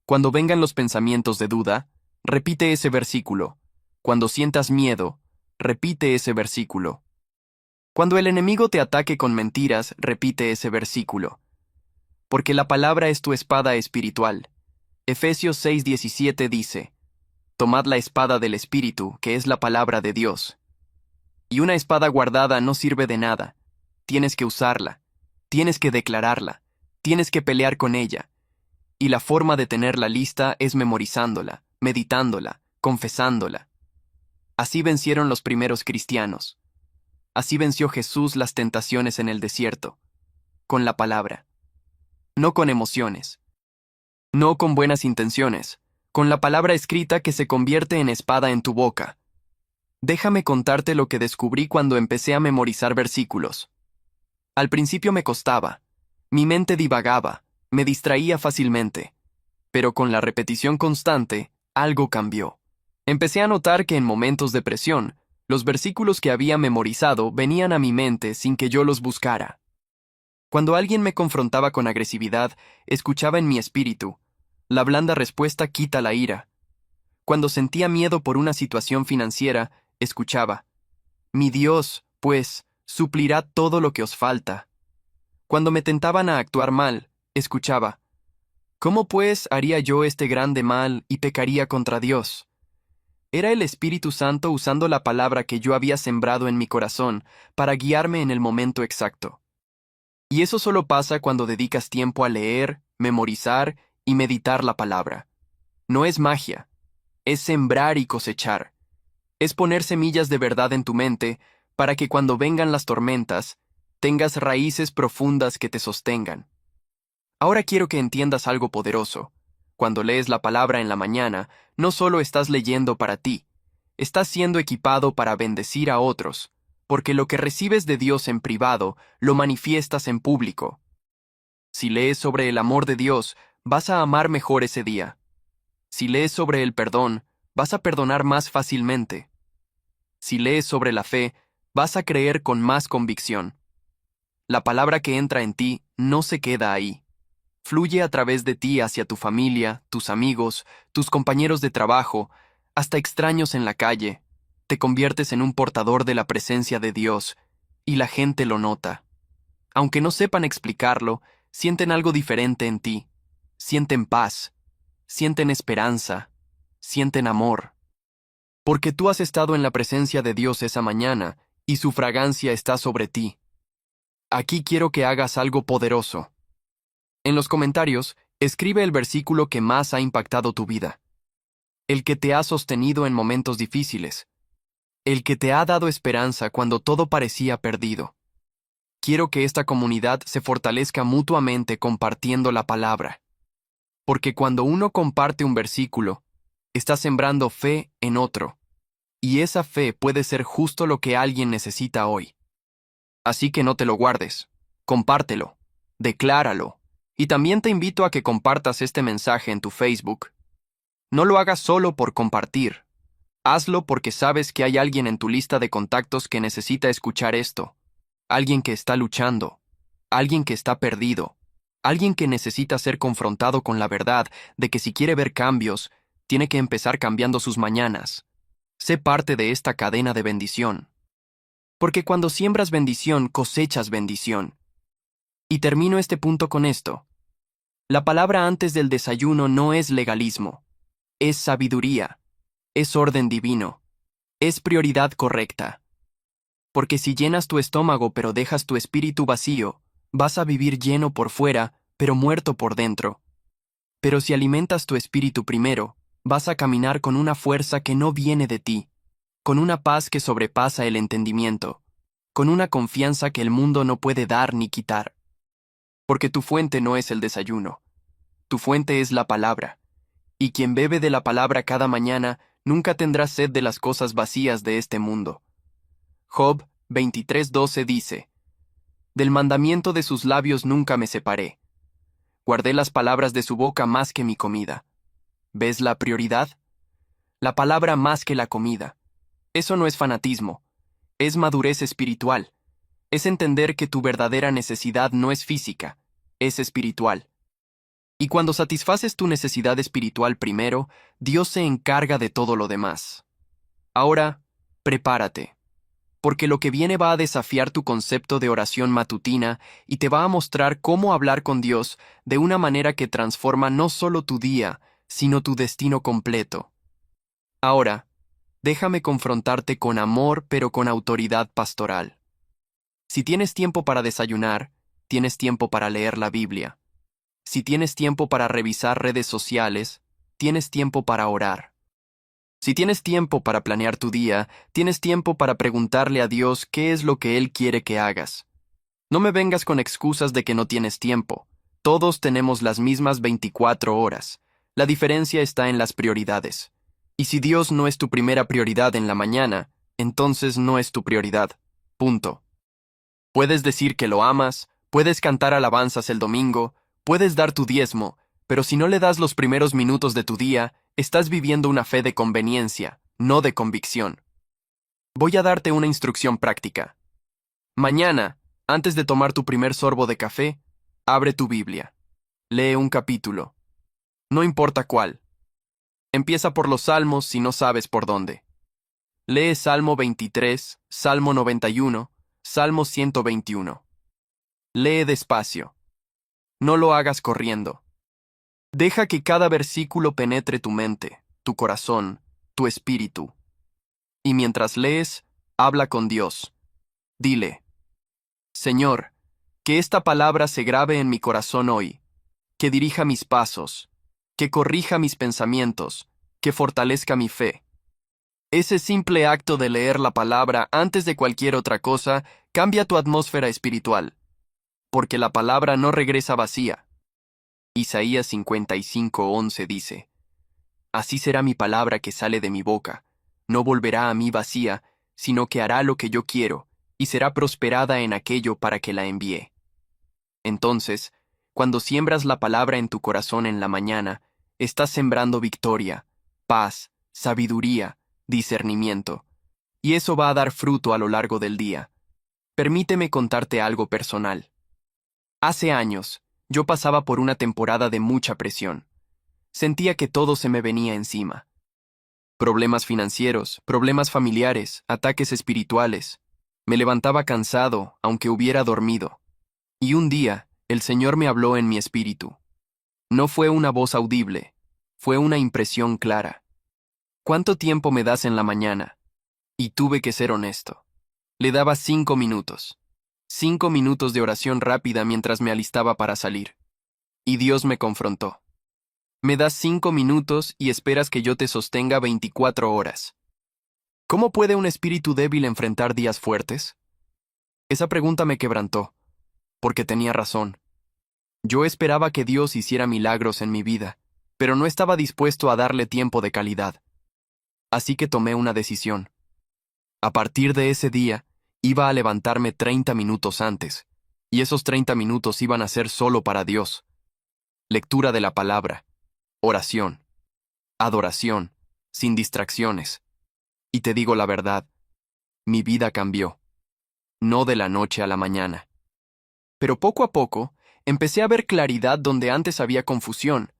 Cuando vengan los pensamientos de duda, repite ese versículo. Cuando sientas miedo, repite ese versículo. Cuando el enemigo te ataque con mentiras, repite ese versículo. Porque la palabra es tu espada espiritual. Efesios 6:17 dice: Tomad la espada del Espíritu, que es la palabra de Dios. Y una espada guardada no sirve de nada. Tienes que usarla. Tienes que declararla. Tienes que pelear con ella. Y la forma de tenerla lista es memorizándola, meditándola, confesándola. Así vencieron los primeros cristianos. Así venció Jesús las tentaciones en el desierto. Con la palabra. No con emociones. No con buenas intenciones. Con la palabra escrita que se convierte en espada en tu boca. Déjame contarte lo que descubrí cuando empecé a memorizar versículos. Al principio me costaba. Mi mente divagaba, me distraía fácilmente. Pero con la repetición constante, algo cambió. Empecé a notar que en momentos de presión, los versículos que había memorizado venían a mi mente sin que yo los buscara. Cuando alguien me confrontaba con agresividad, escuchaba en mi espíritu: la blanda respuesta quita la ira. Cuando sentía miedo por una situación financiera, escuchaba: mi Dios, pues, suplirá todo lo que os falta. Cuando me tentaban a actuar mal, escuchaba: ¿cómo pues haría yo este grande mal y pecaría contra Dios? Era el Espíritu Santo usando la palabra que yo había sembrado en mi corazón para guiarme en el momento exacto. Y eso solo pasa cuando dedicas tiempo a leer, memorizar y meditar la palabra. No es magia, es sembrar y cosechar. Es poner semillas de verdad en tu mente para que cuando vengan las tormentas, tengas raíces profundas que te sostengan. Ahora quiero que entiendas algo poderoso. Cuando lees la palabra en la mañana, no solo estás leyendo para ti, estás siendo equipado para bendecir a otros, porque lo que recibes de Dios en privado, lo manifiestas en público. Si lees sobre el amor de Dios, vas a amar mejor ese día. Si lees sobre el perdón, vas a perdonar más fácilmente. Si lees sobre la fe, vas a creer con más convicción. La palabra que entra en ti no se queda ahí. Fluye a través de ti hacia tu familia, tus amigos, tus compañeros de trabajo, hasta extraños en la calle. Te conviertes en un portador de la presencia de Dios, y la gente lo nota. Aunque no sepan explicarlo, sienten algo diferente en ti. Sienten paz, sienten esperanza, sienten amor. Porque tú has estado en la presencia de Dios esa mañana, y su fragancia está sobre ti. Aquí quiero que hagas algo poderoso. En los comentarios, escribe el versículo que más ha impactado tu vida. El que te ha sostenido en momentos difíciles. El que te ha dado esperanza cuando todo parecía perdido. Quiero que esta comunidad se fortalezca mutuamente compartiendo la palabra. Porque cuando uno comparte un versículo, está sembrando fe en otro. Y esa fe puede ser justo lo que alguien necesita hoy. Así que no te lo guardes. Compártelo. Decláralo. Y también te invito a que compartas este mensaje en tu Facebook. No lo hagas solo por compartir. Hazlo porque sabes que hay alguien en tu lista de contactos que necesita escuchar esto. Alguien que está luchando. Alguien que está perdido. Alguien que necesita ser confrontado con la verdad de que si quiere ver cambios, tiene que empezar cambiando sus mañanas. Sé parte de esta cadena de bendición. Porque cuando siembras bendición, cosechas bendición. Y termino este punto con esto. La palabra antes del desayuno no es legalismo, es sabiduría, es orden divino, es prioridad correcta. Porque si llenas tu estómago pero dejas tu espíritu vacío, vas a vivir lleno por fuera, pero muerto por dentro. Pero si alimentas tu espíritu primero, vas a caminar con una fuerza que no viene de ti, con una paz que sobrepasa el entendimiento, con una confianza que el mundo no puede dar ni quitar. Porque tu fuente no es el desayuno, tu fuente es la palabra, y quien bebe de la palabra cada mañana nunca tendrá sed de las cosas vacías de este mundo. Job 23:12 dice, del mandamiento de sus labios nunca me separé. Guardé las palabras de su boca más que mi comida. ¿Ves la prioridad? La palabra más que la comida. Eso no es fanatismo, es madurez espiritual. Es entender que tu verdadera necesidad no es física, es espiritual. Y cuando satisfaces tu necesidad espiritual primero, Dios se encarga de todo lo demás. Ahora, prepárate, porque lo que viene va a desafiar tu concepto de oración matutina y te va a mostrar cómo hablar con Dios de una manera que transforma no solo tu día, sino tu destino completo. Ahora, déjame confrontarte con amor pero con autoridad pastoral. Si tienes tiempo para desayunar, tienes tiempo para leer la Biblia. Si tienes tiempo para revisar redes sociales, tienes tiempo para orar. Si tienes tiempo para planear tu día, tienes tiempo para preguntarle a Dios qué es lo que Él quiere que hagas. No me vengas con excusas de que no tienes tiempo. Todos tenemos las mismas 24 horas. La diferencia está en las prioridades. Y si Dios no es tu primera prioridad en la mañana, entonces no es tu prioridad. Punto. Puedes decir que lo amas, puedes cantar alabanzas el domingo, puedes dar tu diezmo, pero si no le das los primeros minutos de tu día, estás viviendo una fe de conveniencia, no de convicción. Voy a darte una instrucción práctica. Mañana, antes de tomar tu primer sorbo de café, abre tu Biblia. Lee un capítulo. No importa cuál. Empieza por los Salmos si no sabes por dónde. Lee Salmo 23, Salmo 91, Salmo 121. Lee despacio. No lo hagas corriendo. Deja que cada versículo penetre tu mente, tu corazón, tu espíritu. Y mientras lees, habla con Dios. Dile, Señor, que esta palabra se grabe en mi corazón hoy, que dirija mis pasos, que corrija mis pensamientos, que fortalezca mi fe. Ese simple acto de leer la palabra antes de cualquier otra cosa cambia tu atmósfera espiritual, porque la palabra no regresa vacía. Isaías 55:11 dice, así será mi palabra que sale de mi boca, no volverá a mí vacía, sino que hará lo que yo quiero, y será prosperada en aquello para que la envíe. Entonces, cuando siembras la palabra en tu corazón en la mañana, estás sembrando victoria, paz, sabiduría, discernimiento, y eso va a dar fruto a lo largo del día. Permíteme contarte algo personal. Hace años, yo pasaba por una temporada de mucha presión. Sentía que todo se me venía encima. Problemas financieros, problemas familiares, ataques espirituales. Me levantaba cansado, aunque hubiera dormido. Y un día, el Señor me habló en mi espíritu. No fue una voz audible, fue una impresión clara. ¿Cuánto tiempo me das en la mañana? Y tuve que ser honesto. Le daba 5 minutos. 5 minutos de oración rápida mientras me alistaba para salir. Y Dios me confrontó. Me das 5 minutos y esperas que yo te sostenga 24 horas. ¿Cómo puede un espíritu débil enfrentar días fuertes? Esa pregunta me quebrantó, porque tenía razón. Yo esperaba que Dios hiciera milagros en mi vida, pero no estaba dispuesto a darle tiempo de calidad. Así que tomé una decisión. A partir de ese día, iba a levantarme 30 minutos antes, y esos 30 minutos iban a ser solo para Dios. Lectura de la palabra, oración, adoración, sin distracciones. Y te digo la verdad, mi vida cambió, no de la noche a la mañana. Pero poco a poco, empecé a ver claridad donde antes había confusión.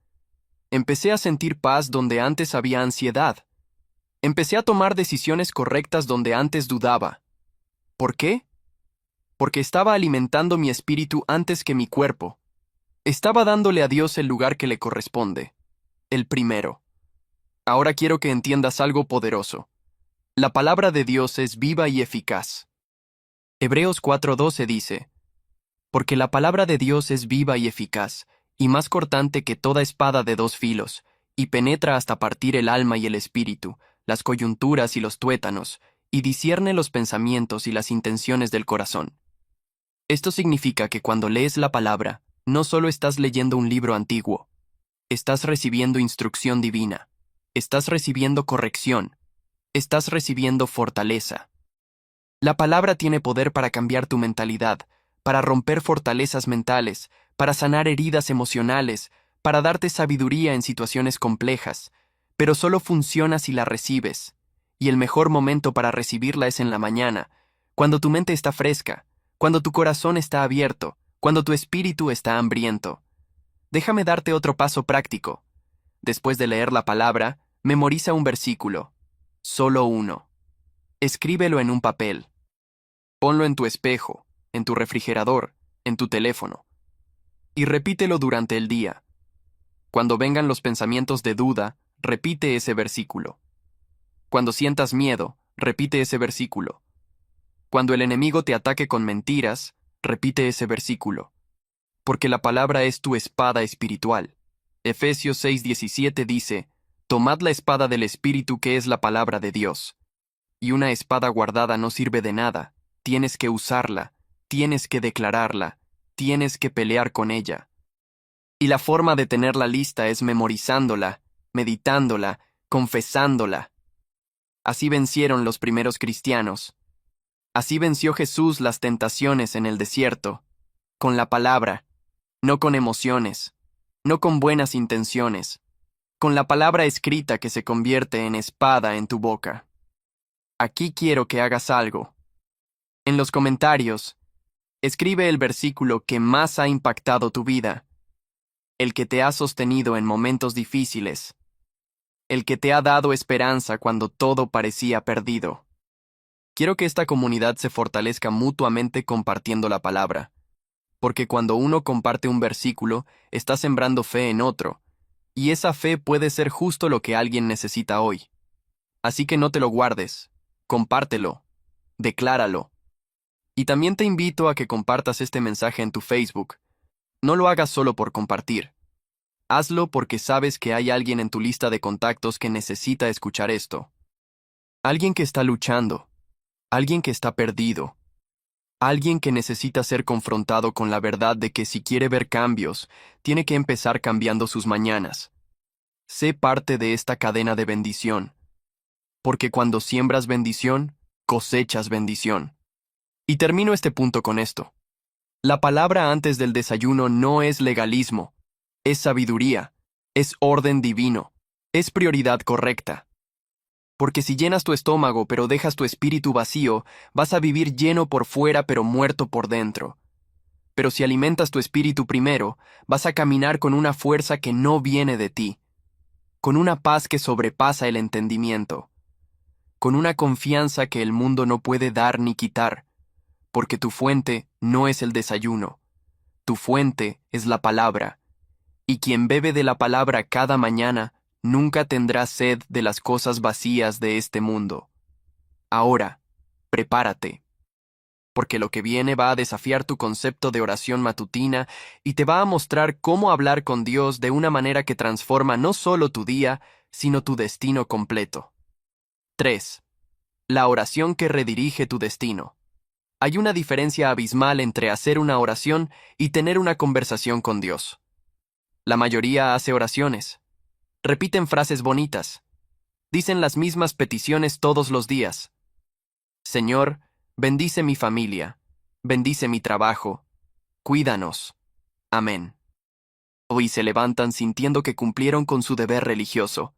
Empecé a sentir paz donde antes había ansiedad. Empecé a tomar decisiones correctas donde antes dudaba. ¿Por qué? Porque estaba alimentando mi espíritu antes que mi cuerpo. Estaba dándole a Dios el lugar que le corresponde, el primero. Ahora quiero que entiendas algo poderoso. La palabra de Dios es viva y eficaz. Hebreos 4:12 dice, porque la palabra de Dios es viva y eficaz, y más cortante que toda espada de dos filos, y penetra hasta partir el alma y el espíritu, las coyunturas y los tuétanos, y discierne los pensamientos y las intenciones del corazón. Esto significa que cuando lees la palabra, no solo estás leyendo un libro antiguo, estás recibiendo instrucción divina, estás recibiendo corrección, estás recibiendo fortaleza. La palabra tiene poder para cambiar tu mentalidad, para romper fortalezas mentales, para sanar heridas emocionales, para darte sabiduría en situaciones complejas, pero solo funciona si la recibes. Y el mejor momento para recibirla es en la mañana, cuando tu mente está fresca, cuando tu corazón está abierto, cuando tu espíritu está hambriento. Déjame darte otro paso práctico. Después de leer la palabra, memoriza un versículo. Solo uno. Escríbelo en un papel. Ponlo en tu espejo, en tu refrigerador, en tu teléfono. Y repítelo durante el día. Cuando vengan los pensamientos de duda, repite ese versículo. Cuando sientas miedo, repite ese versículo. Cuando el enemigo te ataque con mentiras, repite ese versículo. Porque la palabra es tu espada espiritual. Efesios 6:17 dice, tomad la espada del Espíritu que es la palabra de Dios. Y una espada guardada no sirve de nada. Tienes que usarla, tienes que declararla, tienes que pelear con ella. Y la forma de tenerla lista es memorizándola, meditándola, confesándola. Así vencieron los primeros cristianos. Así venció Jesús las tentaciones en el desierto, con la palabra, no con emociones, no con buenas intenciones, con la palabra escrita que se convierte en espada en tu boca. Aquí quiero que hagas algo. En los comentarios, escribe el versículo que más ha impactado tu vida, el que te ha sostenido en momentos difíciles, el que te ha dado esperanza cuando todo parecía perdido. Quiero que esta comunidad se fortalezca mutuamente compartiendo la palabra, porque cuando uno comparte un versículo, está sembrando fe en otro, y esa fe puede ser justo lo que alguien necesita hoy. Así que no te lo guardes, compártelo, decláralo. Y también te invito a que compartas este mensaje en tu Facebook. No lo hagas solo por compartir. Hazlo porque sabes que hay alguien en tu lista de contactos que necesita escuchar esto. Alguien que está luchando. Alguien que está perdido. Alguien que necesita ser confrontado con la verdad de que si quiere ver cambios, tiene que empezar cambiando sus mañanas. Sé parte de esta cadena de bendición. Porque cuando siembras bendición, cosechas bendición. Y termino este punto con esto. La palabra antes del desayuno no es legalismo, es sabiduría, es orden divino, es prioridad correcta. Porque si llenas tu estómago pero dejas tu espíritu vacío, vas a vivir lleno por fuera pero muerto por dentro. Pero si alimentas tu espíritu primero, vas a caminar con una fuerza que no viene de ti, con una paz que sobrepasa el entendimiento, con una confianza que el mundo no puede dar ni quitar, porque tu fuente no es el desayuno, tu fuente es la palabra, y quien bebe de la palabra cada mañana nunca tendrá sed de las cosas vacías de este mundo. Ahora, prepárate, porque lo que viene va a desafiar tu concepto de oración matutina y te va a mostrar cómo hablar con Dios de una manera que transforma no solo tu día, sino tu destino completo. 3. La oración que redirige tu destino. Hay una diferencia abismal entre hacer una oración y tener una conversación con Dios. La mayoría hace oraciones. Repiten frases bonitas. Dicen las mismas peticiones todos los días. Señor, bendice mi familia, bendice mi trabajo, cuídanos. Amén. Hoy se levantan sintiendo que cumplieron con su deber religioso,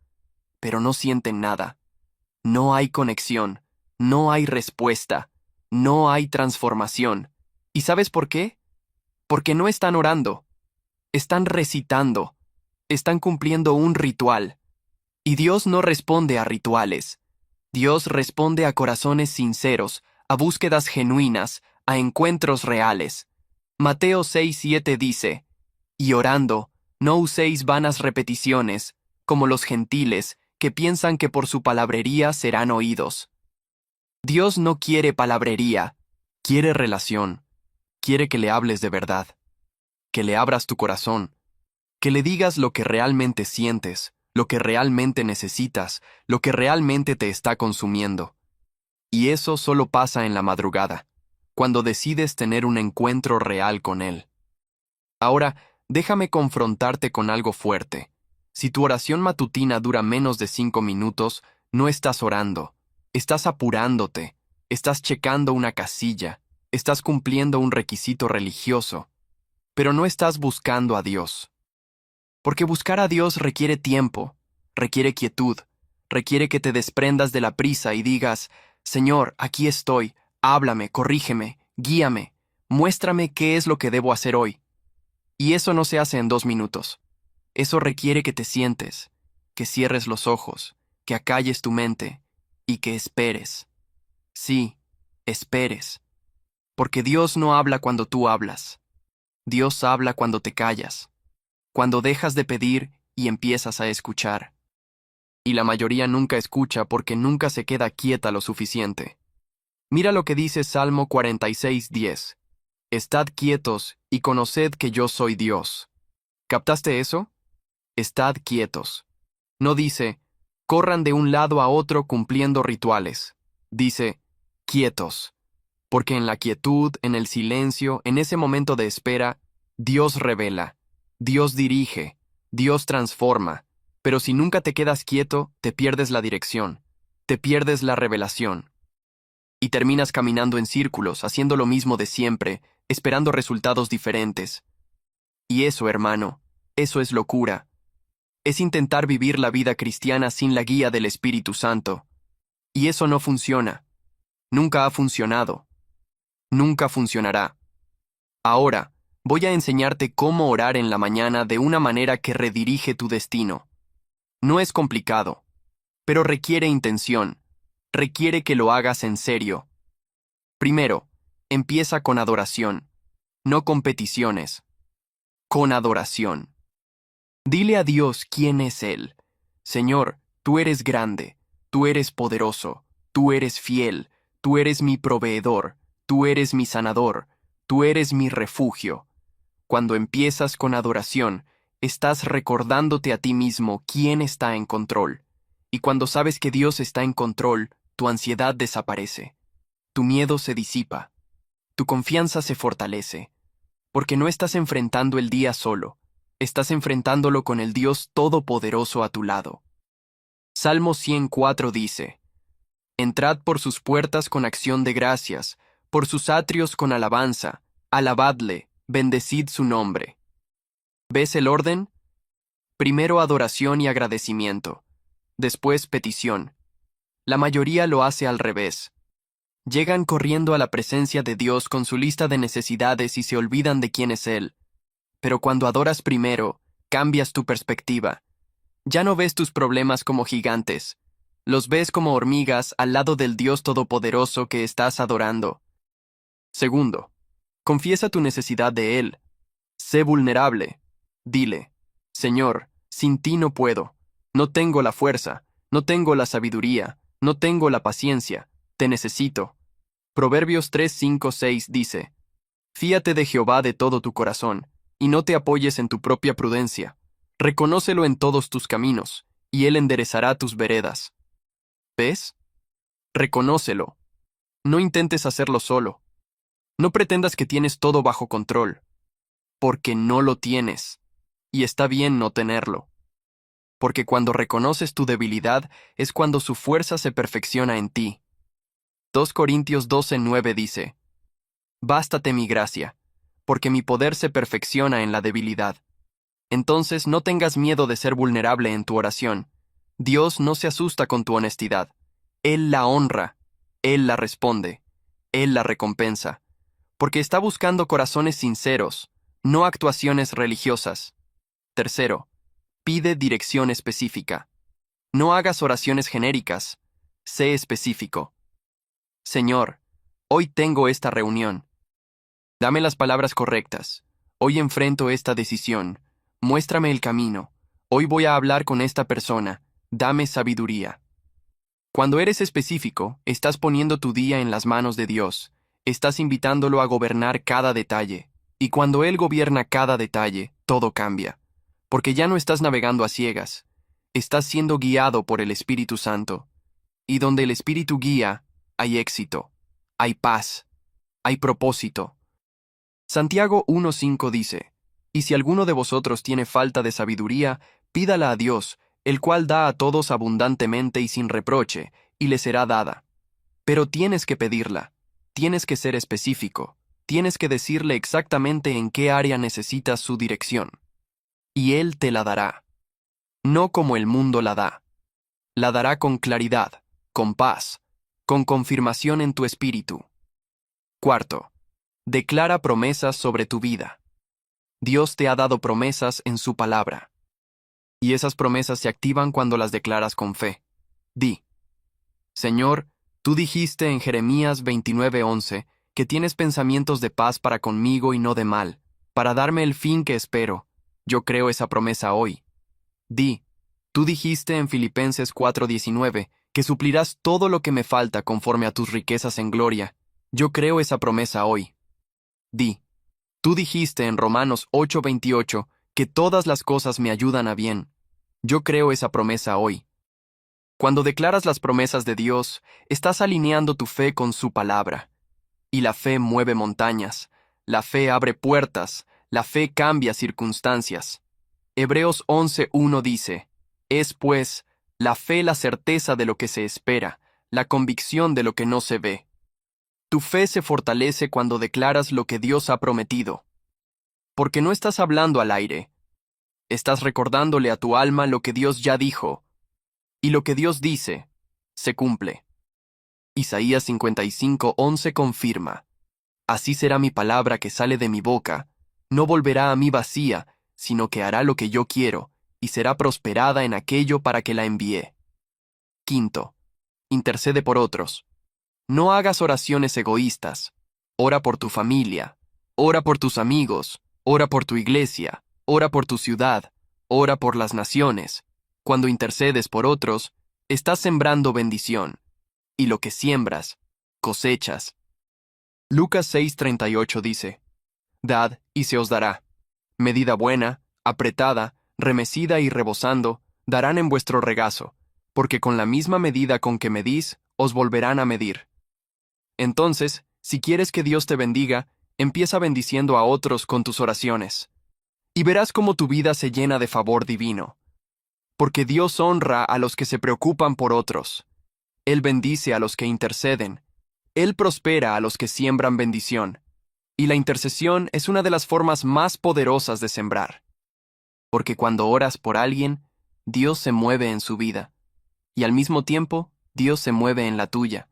pero no sienten nada. No hay conexión, no hay respuesta, no hay transformación. ¿Y sabes por qué? Porque no están orando, están recitando, están cumpliendo un ritual. Y Dios no responde a rituales. Dios responde a corazones sinceros, a búsquedas genuinas, a encuentros reales. Mateo 6:7 dice, Y orando, no uséis vanas repeticiones, como los gentiles, que piensan que por su palabrería serán oídos. Dios no quiere palabrería, quiere relación, quiere que le hables de verdad, que le abras tu corazón, que le digas lo que realmente sientes, lo que realmente necesitas, lo que realmente te está consumiendo. Y eso solo pasa en la madrugada, cuando decides tener un encuentro real con Él. Ahora, déjame confrontarte con algo fuerte. Si tu oración matutina dura menos de 5 minutos, no estás orando, estás apurándote, estás checando una casilla, estás cumpliendo un requisito religioso, pero no estás buscando a Dios. Porque buscar a Dios requiere tiempo, requiere quietud, requiere que te desprendas de la prisa y digas, Señor, aquí estoy, háblame, corrígeme, guíame, muéstrame qué es lo que debo hacer hoy. Y eso no se hace en 2 minutos. Eso requiere que te sientes, que cierres los ojos, que acalles tu mente y que esperes. Sí, esperes. Porque Dios no habla cuando tú hablas. Dios habla cuando te callas, cuando dejas de pedir y empiezas a escuchar. Y la mayoría nunca escucha porque nunca se queda quieta lo suficiente. Mira lo que dice Salmo 46:10. Estad quietos y conoced que yo soy Dios. ¿Captaste eso? Estad quietos. No dice, corran de un lado a otro cumpliendo rituales. Dice, quietos. Porque en la quietud, en el silencio, en ese momento de espera, Dios revela, Dios dirige, Dios transforma. Pero si nunca te quedas quieto, te pierdes la dirección, te pierdes la revelación. Y terminas caminando en círculos, haciendo lo mismo de siempre, esperando resultados diferentes. Y eso, hermano, eso es locura. Es intentar vivir la vida cristiana sin la guía del Espíritu Santo. Y eso no funciona. Nunca ha funcionado. Nunca funcionará. Ahora, voy a enseñarte cómo orar en la mañana de una manera que redirige tu destino. No es complicado, pero requiere intención. Requiere que lo hagas en serio. Primero, empieza con adoración, no con peticiones. Con adoración. Dile a Dios quién es Él. Señor, tú eres grande, tú eres poderoso, tú eres fiel, tú eres mi proveedor, tú eres mi sanador, tú eres mi refugio. Cuando empiezas con adoración, estás recordándote a ti mismo quién está en control. Y cuando sabes que Dios está en control, tu ansiedad desaparece, tu miedo se disipa, tu confianza se fortalece, porque no estás enfrentando el día solo, estás enfrentándolo con el Dios Todopoderoso a tu lado. Salmo 104 dice, Entrad por sus puertas con acción de gracias, por sus atrios con alabanza, alabadle, bendecid su nombre. ¿Ves el orden? Primero adoración y agradecimiento, después petición. La mayoría lo hace al revés. Llegan corriendo a la presencia de Dios con su lista de necesidades y se olvidan de quién es Él. Pero cuando adoras primero, cambias tu perspectiva. Ya no ves tus problemas como gigantes, los ves como hormigas al lado del Dios Todopoderoso que estás adorando. Segundo, confiesa tu necesidad de Él. Sé vulnerable. Dile, Señor, sin ti no puedo. No tengo la fuerza, no tengo la sabiduría, no tengo la paciencia. Te necesito. Proverbios 3, 5, 6 dice, Fíate de Jehová de todo tu corazón, y no te apoyes en tu propia prudencia. Reconócelo en todos tus caminos, y Él enderezará tus veredas. ¿Ves? Reconócelo. No intentes hacerlo solo. No pretendas que tienes todo bajo control, porque no lo tienes, y está bien no tenerlo. Porque cuando reconoces tu debilidad es cuando su fuerza se perfecciona en ti. 2 Corintios 12:9 dice, Bástate mi gracia, porque mi poder se perfecciona en la debilidad. Entonces no tengas miedo de ser vulnerable en tu oración. Dios no se asusta con tu honestidad. Él la honra, Él la responde, Él la recompensa, porque está buscando corazones sinceros, no actuaciones religiosas. Tercero, pide dirección específica. No hagas oraciones genéricas, sé específico. Señor, hoy tengo esta reunión. Dame las palabras correctas. Hoy enfrento esta decisión. Muéstrame el camino. Hoy voy a hablar con esta persona. Dame sabiduría. Cuando eres específico, estás poniendo tu día en las manos de Dios. Estás invitándolo a gobernar cada detalle. Y cuando Él gobierna cada detalle, todo cambia. Porque ya no estás navegando a ciegas. Estás siendo guiado por el Espíritu Santo. Y donde el Espíritu guía, hay éxito, hay paz, hay propósito. Santiago 1:5 dice, «Y si alguno de vosotros tiene falta de sabiduría, pídala a Dios, el cual da a todos abundantemente y sin reproche, y le será dada». Pero tienes que pedirla, tienes que ser específico, tienes que decirle exactamente en qué área necesitas su dirección. Y Él te la dará. No como el mundo la da. La dará con claridad, con paz, con confirmación en tu espíritu. Cuarto, declara promesas sobre tu vida. Dios te ha dado promesas en su palabra. Y esas promesas se activan cuando las declaras con fe. Di, Señor, tú dijiste en Jeremías 29:11 que tienes pensamientos de paz para conmigo y no de mal, para darme el fin que espero. Yo creo esa promesa hoy. Di, tú dijiste en Filipenses 4:19 que suplirás todo lo que me falta conforme a tus riquezas en gloria. Yo creo esa promesa hoy. Di, tú dijiste en Romanos 8:28 que todas las cosas me ayudan a bien. Yo creo esa promesa hoy. Cuando declaras las promesas de Dios, estás alineando tu fe con su palabra. Y la fe mueve montañas, la fe abre puertas, la fe cambia circunstancias. Hebreos 11:1 dice, «Es pues la fe la certeza de lo que se espera, la convicción de lo que no se ve». Tu fe se fortalece cuando declaras lo que Dios ha prometido. Porque no estás hablando al aire. Estás recordándole a tu alma lo que Dios ya dijo. Y lo que Dios dice, se cumple. Isaías 55:11 confirma, «Así será mi palabra que sale de mi boca, no volverá a mí vacía, sino que hará lo que yo quiero, y será prosperada en aquello para que la envié». Quinto, intercede por otros. No hagas oraciones egoístas. Ora por tu familia, ora por tus amigos, ora por tu iglesia, ora por tu ciudad, ora por las naciones. Cuando intercedes por otros, estás sembrando bendición. Y lo que siembras, cosechas. Lucas 6:38 dice, «Dad, y se os dará. Medida buena, apretada, remecida y rebosando, darán en vuestro regazo, porque con la misma medida con que medís, os volverán a medir». Entonces, si quieres que Dios te bendiga, empieza bendiciendo a otros con tus oraciones. Y verás cómo tu vida se llena de favor divino. Porque Dios honra a los que se preocupan por otros. Él bendice a los que interceden. Él prospera a los que siembran bendición. Y la intercesión es una de las formas más poderosas de sembrar. Porque cuando oras por alguien, Dios se mueve en su vida. Y al mismo tiempo, Dios se mueve en la tuya.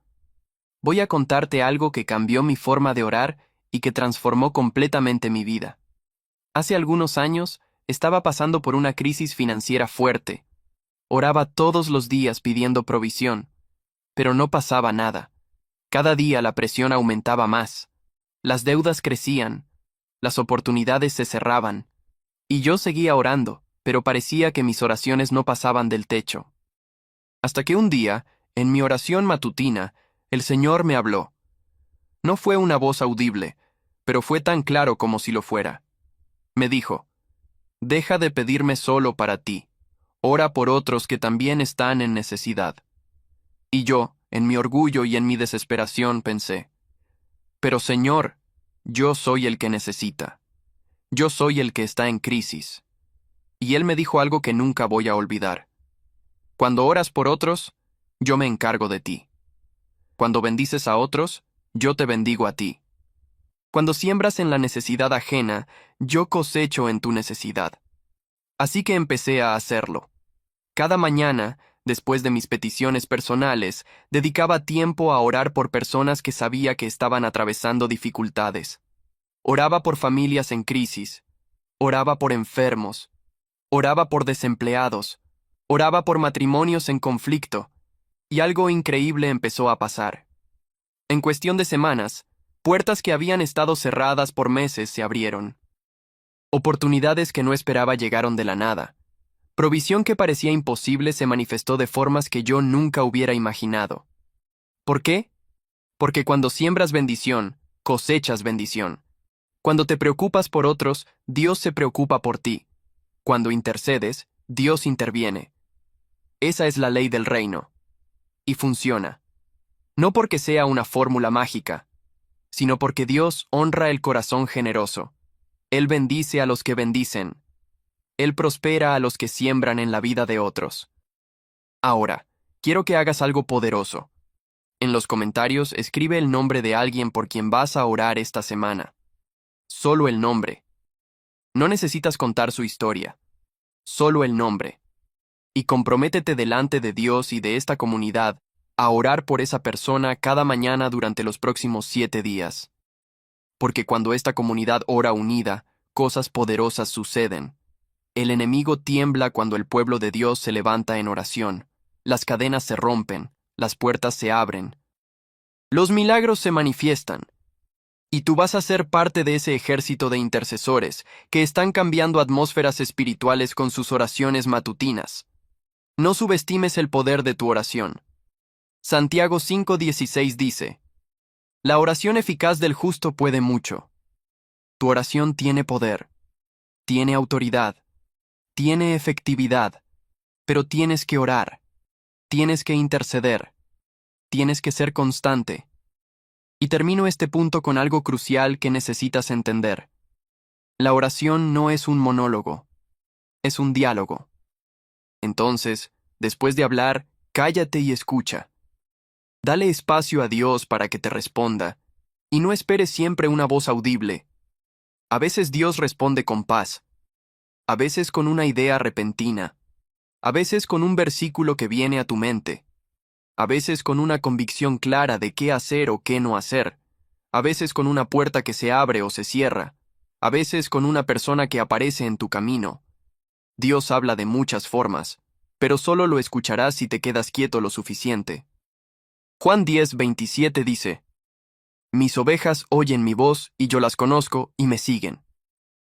Voy a contarte algo que cambió mi forma de orar y que transformó completamente mi vida. Hace algunos años, estaba pasando por una crisis financiera fuerte. Oraba todos los días pidiendo provisión, pero no pasaba nada. Cada día la presión aumentaba más. Las deudas crecían, las oportunidades se cerraban, y yo seguía orando, pero parecía que mis oraciones no pasaban del techo. Hasta que un día, en mi oración matutina, el Señor me habló. No fue una voz audible, pero fue tan claro como si lo fuera. Me dijo, «Deja de pedirme solo para ti, ora por otros que también están en necesidad». Y yo, en mi orgullo y en mi desesperación, pensé, «Pero Señor, yo soy el que necesita. Yo soy el que está en crisis». Y Él me dijo algo que nunca voy a olvidar. «Cuando oras por otros, yo me encargo de ti. Cuando bendices a otros, yo te bendigo a ti. Cuando siembras en la necesidad ajena, yo cosecho en tu necesidad». Así que empecé a hacerlo. Cada mañana, después de mis peticiones personales, dedicaba tiempo a orar por personas que sabía que estaban atravesando dificultades. Oraba por familias en crisis. Oraba por enfermos. Oraba por desempleados. Oraba por matrimonios en conflicto. Y algo increíble empezó a pasar. En cuestión de semanas, puertas que habían estado cerradas por meses se abrieron. Oportunidades que no esperaba llegaron de la nada. Provisión que parecía imposible se manifestó de formas que yo nunca hubiera imaginado. ¿Por qué? Porque cuando siembras bendición, cosechas bendición. Cuando te preocupas por otros, Dios se preocupa por ti. Cuando intercedes, Dios interviene. Esa es la ley del reino. Y funciona. No porque sea una fórmula mágica, sino porque Dios honra el corazón generoso. Él bendice a los que bendicen. Él prospera a los que siembran en la vida de otros. Ahora, quiero que hagas algo poderoso. En los comentarios escribe el nombre de alguien por quien vas a orar esta semana. Solo el nombre. No necesitas contar su historia. Solo el nombre. Y comprométete delante de Dios y de esta comunidad a orar por esa persona cada mañana durante los próximos 7 días. Porque cuando esta comunidad ora unida, cosas poderosas suceden. El enemigo tiembla cuando el pueblo de Dios se levanta en oración. Las cadenas se rompen, las puertas se abren. Los milagros se manifiestan. Y tú vas a ser parte de ese ejército de intercesores que están cambiando atmósferas espirituales con sus oraciones matutinas. No subestimes el poder de tu oración. Santiago 5:16 dice: La oración eficaz del justo puede mucho. Tu oración tiene poder, tiene autoridad, tiene efectividad, pero tienes que orar, tienes que interceder, tienes que ser constante. Y termino este punto con algo crucial que necesitas entender. La oración no es un monólogo, es un diálogo. Entonces, después de hablar, cállate y escucha. Dale espacio a Dios para que te responda, y no esperes siempre una voz audible. A veces Dios responde con paz, a veces con una idea repentina, a veces con un versículo que viene a tu mente, a veces con una convicción clara de qué hacer o qué no hacer, a veces con una puerta que se abre o se cierra, a veces con una persona que aparece en tu camino. Dios habla de muchas formas, pero solo lo escucharás si te quedas quieto lo suficiente. Juan 10:27 dice: Mis ovejas oyen mi voz y yo las conozco y me siguen.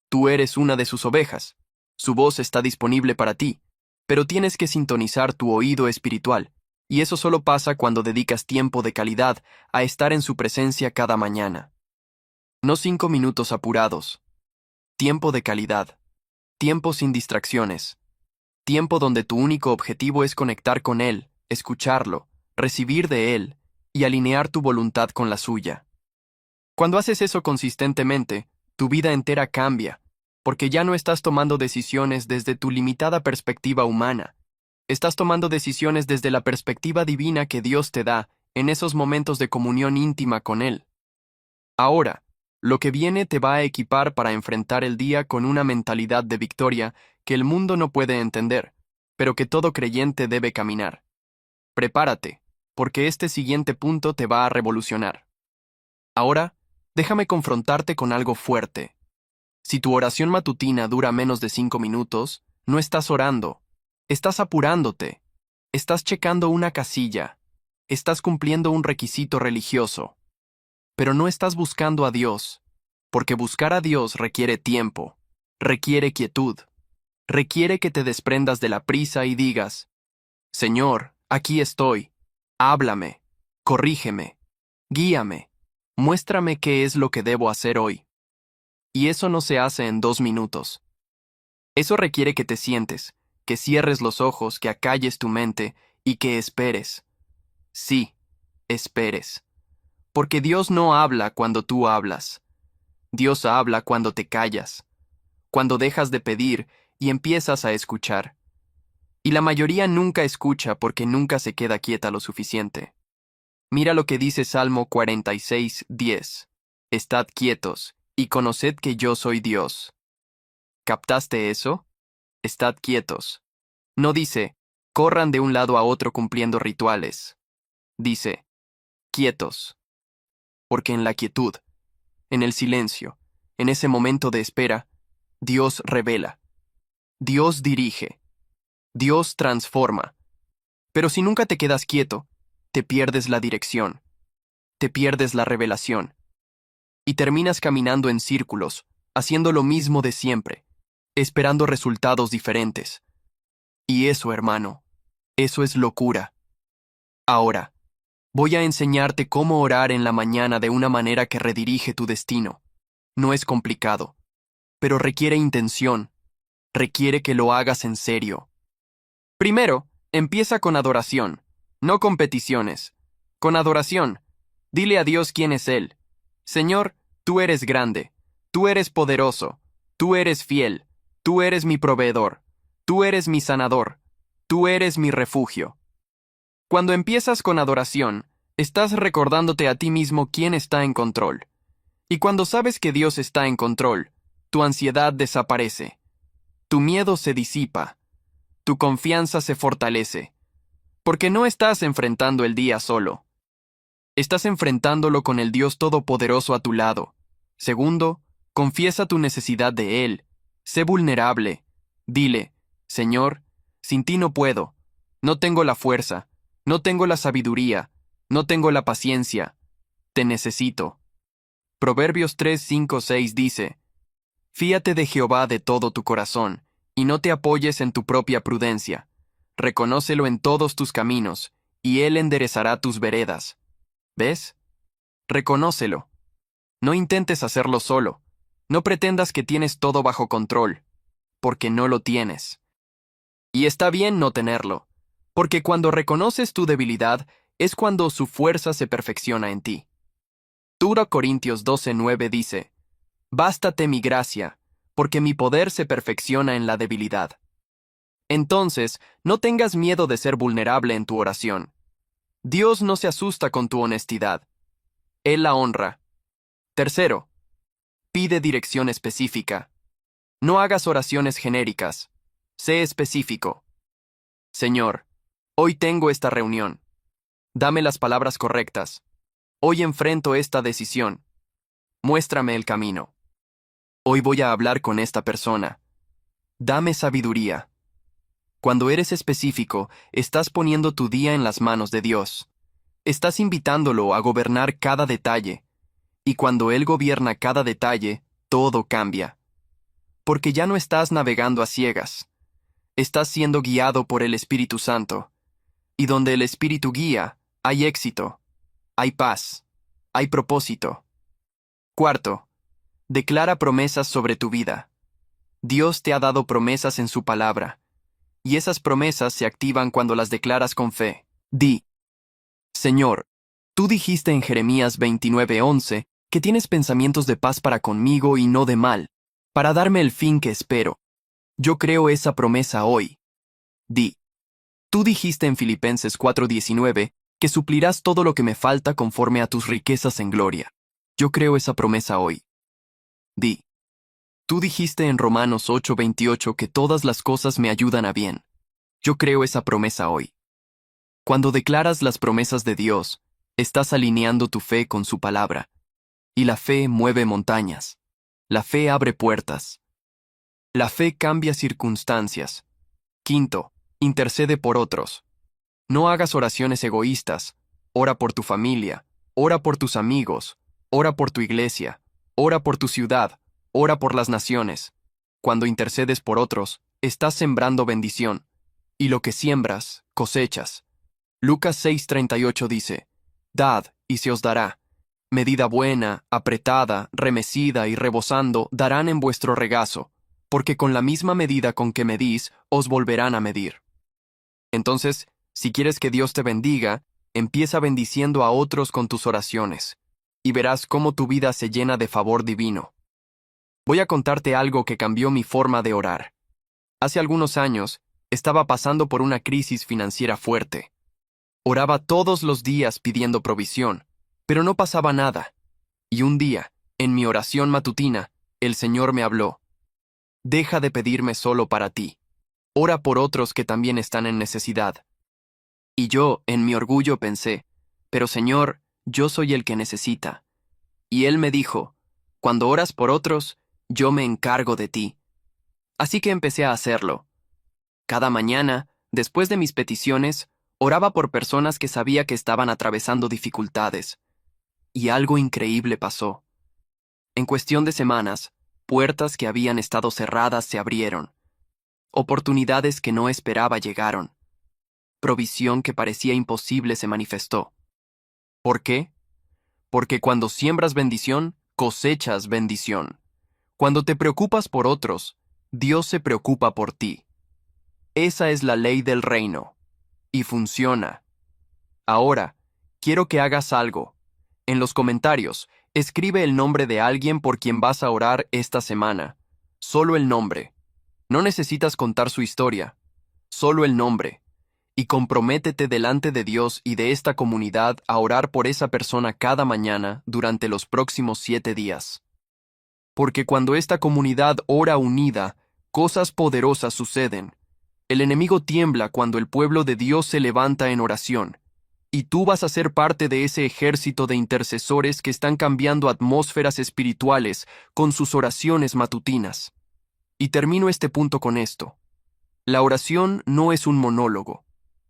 Tú eres una de sus ovejas. Su voz está disponible para ti, pero tienes que sintonizar tu oído espiritual, y eso solo pasa cuando dedicas tiempo de calidad a estar en su presencia cada mañana. No 5 minutos apurados. Tiempo de calidad. Tiempo sin distracciones. Tiempo donde tu único objetivo es conectar con Él, escucharlo, recibir de Él y alinear tu voluntad con la suya. Cuando haces eso consistentemente, tu vida entera cambia, porque ya no estás tomando decisiones desde tu limitada perspectiva humana. Estás tomando decisiones desde la perspectiva divina que Dios te da en esos momentos de comunión íntima con Él. Ahora, lo que viene te va a equipar para enfrentar el día con una mentalidad de victoria que el mundo no puede entender, pero que todo creyente debe caminar. Prepárate, porque este siguiente punto te va a revolucionar. Ahora, déjame confrontarte con algo fuerte. Si tu oración matutina dura menos de 5 minutos, no estás orando. Estás apurándote. Estás checando una casilla. Estás cumpliendo un requisito religioso. Pero no estás buscando a Dios, porque buscar a Dios requiere tiempo, requiere quietud, requiere que te desprendas de la prisa y digas: Señor, aquí estoy, háblame, corrígeme, guíame, muéstrame qué es lo que debo hacer hoy. Y eso no se hace en 2 minutos. Eso requiere que te sientes, que cierres los ojos, que acalles tu mente y que esperes. Sí, esperes. Porque Dios no habla cuando tú hablas. Dios habla cuando te callas, cuando dejas de pedir y empiezas a escuchar. Y la mayoría nunca escucha porque nunca se queda quieta lo suficiente. Mira lo que dice Salmo 46:10. Estad quietos y conoced que yo soy Dios. ¿Captaste eso? Estad quietos. No dice, corran de un lado a otro cumpliendo rituales. Dice, quietos. Porque en la quietud, en el silencio, en ese momento de espera, Dios revela, Dios dirige, Dios transforma. Pero si nunca te quedas quieto, te pierdes la dirección, te pierdes la revelación, y terminas caminando en círculos, haciendo lo mismo de siempre, esperando resultados diferentes. Y eso, hermano, eso es locura. Ahora, voy a enseñarte cómo orar en la mañana de una manera que redirige tu destino. No es complicado, pero requiere intención, requiere que lo hagas en serio. Primero, empieza con adoración, no con peticiones. Con adoración, dile a Dios quién es Él. Señor, tú eres grande, tú eres poderoso, tú eres fiel, tú eres mi proveedor, tú eres mi sanador, tú eres mi refugio. Cuando empiezas con adoración, estás recordándote a ti mismo quién está en control. Y cuando sabes que Dios está en control, tu ansiedad desaparece, tu miedo se disipa, tu confianza se fortalece, porque no estás enfrentando el día solo. Estás enfrentándolo con el Dios Todopoderoso a tu lado. Segundo, confiesa tu necesidad de Él. Sé vulnerable. Dile, Señor, sin ti no puedo. No tengo la fuerza. No tengo la sabiduría. No tengo la paciencia. Te necesito. Proverbios 3, 5, 6 dice, Fíate de Jehová de todo tu corazón, y no te apoyes en tu propia prudencia. Reconócelo en todos tus caminos, y Él enderezará tus veredas. ¿Ves? Reconócelo. No intentes hacerlo solo. No pretendas que tienes todo bajo control, porque no lo tienes. Y está bien no tenerlo, porque cuando reconoces tu debilidad es cuando su fuerza se perfecciona en ti. 2 Corintios 12:9 dice, Bástate mi gracia, porque mi poder se perfecciona en la debilidad. Entonces, no tengas miedo de ser vulnerable en tu oración. Dios no se asusta con tu honestidad. Él la honra. Tercero, pide dirección específica. No hagas oraciones genéricas. Sé específico. Señor, hoy tengo esta reunión. Dame las palabras correctas. Hoy enfrento esta decisión. Muéstrame el camino. Hoy voy a hablar con esta persona. Dame sabiduría. Cuando eres específico, estás poniendo tu día en las manos de Dios. Estás invitándolo a gobernar cada detalle. Y cuando Él gobierna cada detalle, todo cambia. Porque ya no estás navegando a ciegas. Estás siendo guiado por el Espíritu Santo. Y donde el Espíritu guía, hay éxito, hay paz, hay propósito. Cuarto, declara promesas sobre tu vida. Dios te ha dado promesas en su palabra, y esas promesas se activan cuando las declaras con fe. Di, Señor, tú dijiste en Jeremías 29:11 que tienes pensamientos de paz para conmigo y no de mal, para darme el fin que espero. Yo creo esa promesa hoy. Di, tú dijiste en Filipenses 4:19 que suplirás todo lo que me falta conforme a tus riquezas en gloria. Yo creo esa promesa hoy. Di, tú dijiste en Romanos 8:28 que todas las cosas me ayudan a bien. Yo creo esa promesa hoy. Cuando declaras las promesas de Dios, estás alineando tu fe con su palabra. Y la fe mueve montañas. La fe abre puertas. La fe cambia circunstancias. Quinto, intercede por otros. No hagas oraciones egoístas. Ora por tu familia, ora por tus amigos, ora por tu iglesia, ora por tu ciudad, ora por las naciones. Cuando intercedes por otros, estás sembrando bendición. Y lo que siembras, cosechas. Lucas 6:38 dice, Dad, y se os dará. Medida buena, apretada, remecida y rebosando darán en vuestro regazo, porque con la misma medida con que medís, os volverán a medir. Entonces, si quieres que Dios te bendiga, empieza bendiciendo a otros con tus oraciones, y verás cómo tu vida se llena de favor divino. Voy a contarte algo que cambió mi forma de orar. Hace algunos años, estaba pasando por una crisis financiera fuerte. Oraba todos los días pidiendo provisión, pero no pasaba nada. Y un día, en mi oración matutina, el Señor me habló. Deja de pedirme solo para ti. Ora por otros que también están en necesidad. Y yo, en mi orgullo, pensé, pero Señor, yo soy el que necesita. Y Él me dijo, cuando oras por otros, yo me encargo de ti. Así que empecé a hacerlo. Cada mañana, después de mis peticiones, oraba por personas que sabía que estaban atravesando dificultades. Y algo increíble pasó. En cuestión de semanas, Puertas que habían estado cerradas se abrieron. Oportunidades que no esperaba llegaron. Provisión que parecía imposible se manifestó. ¿Por qué? Porque cuando siembras bendición, cosechas bendición. Cuando te preocupas por otros, Dios se preocupa por ti. Esa es la ley del reino. Y funciona. Ahora, quiero que hagas algo. En los comentarios, escribe el nombre de alguien por quien vas a orar esta semana. Solo el nombre. No necesitas contar su historia. Solo el nombre. Y comprométete delante de Dios y de esta comunidad a orar por esa persona cada mañana durante los próximos 7 días. Porque cuando esta comunidad ora unida, cosas poderosas suceden. El enemigo tiembla cuando el pueblo de Dios se levanta en oración. Y tú vas a ser parte de ese ejército de intercesores que están cambiando atmósferas espirituales con sus oraciones matutinas. Y termino este punto con esto. La oración no es un monólogo.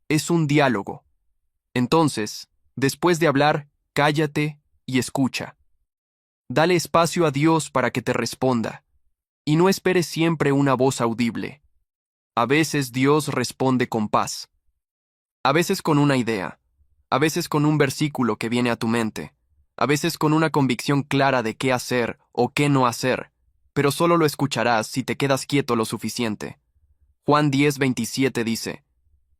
Es un diálogo. Entonces, después de hablar, cállate y escucha. Dale espacio a Dios para que te responda. Y no esperes siempre una voz audible. A veces Dios responde con paz. A veces con una idea. A veces con un versículo que viene a tu mente. A veces con una convicción clara de qué hacer o qué no hacer. Pero solo lo escucharás si te quedas quieto lo suficiente. Juan 10:27 dice: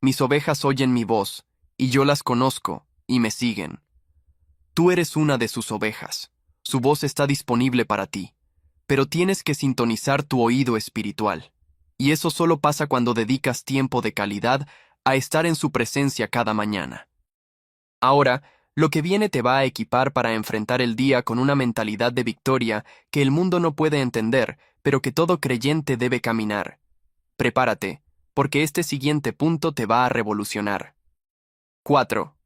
Mis ovejas oyen mi voz, y yo las conozco, y me siguen. Tú eres una de sus ovejas. Su voz está disponible para ti, pero tienes que sintonizar tu oído espiritual. Y eso solo pasa cuando dedicas tiempo de calidad a estar en su presencia cada mañana. Ahora, lo que viene te va a equipar para enfrentar el día con una mentalidad de victoria que el mundo no puede entender, pero que todo creyente debe caminar. Prepárate, porque este siguiente punto te va a revolucionar. 4.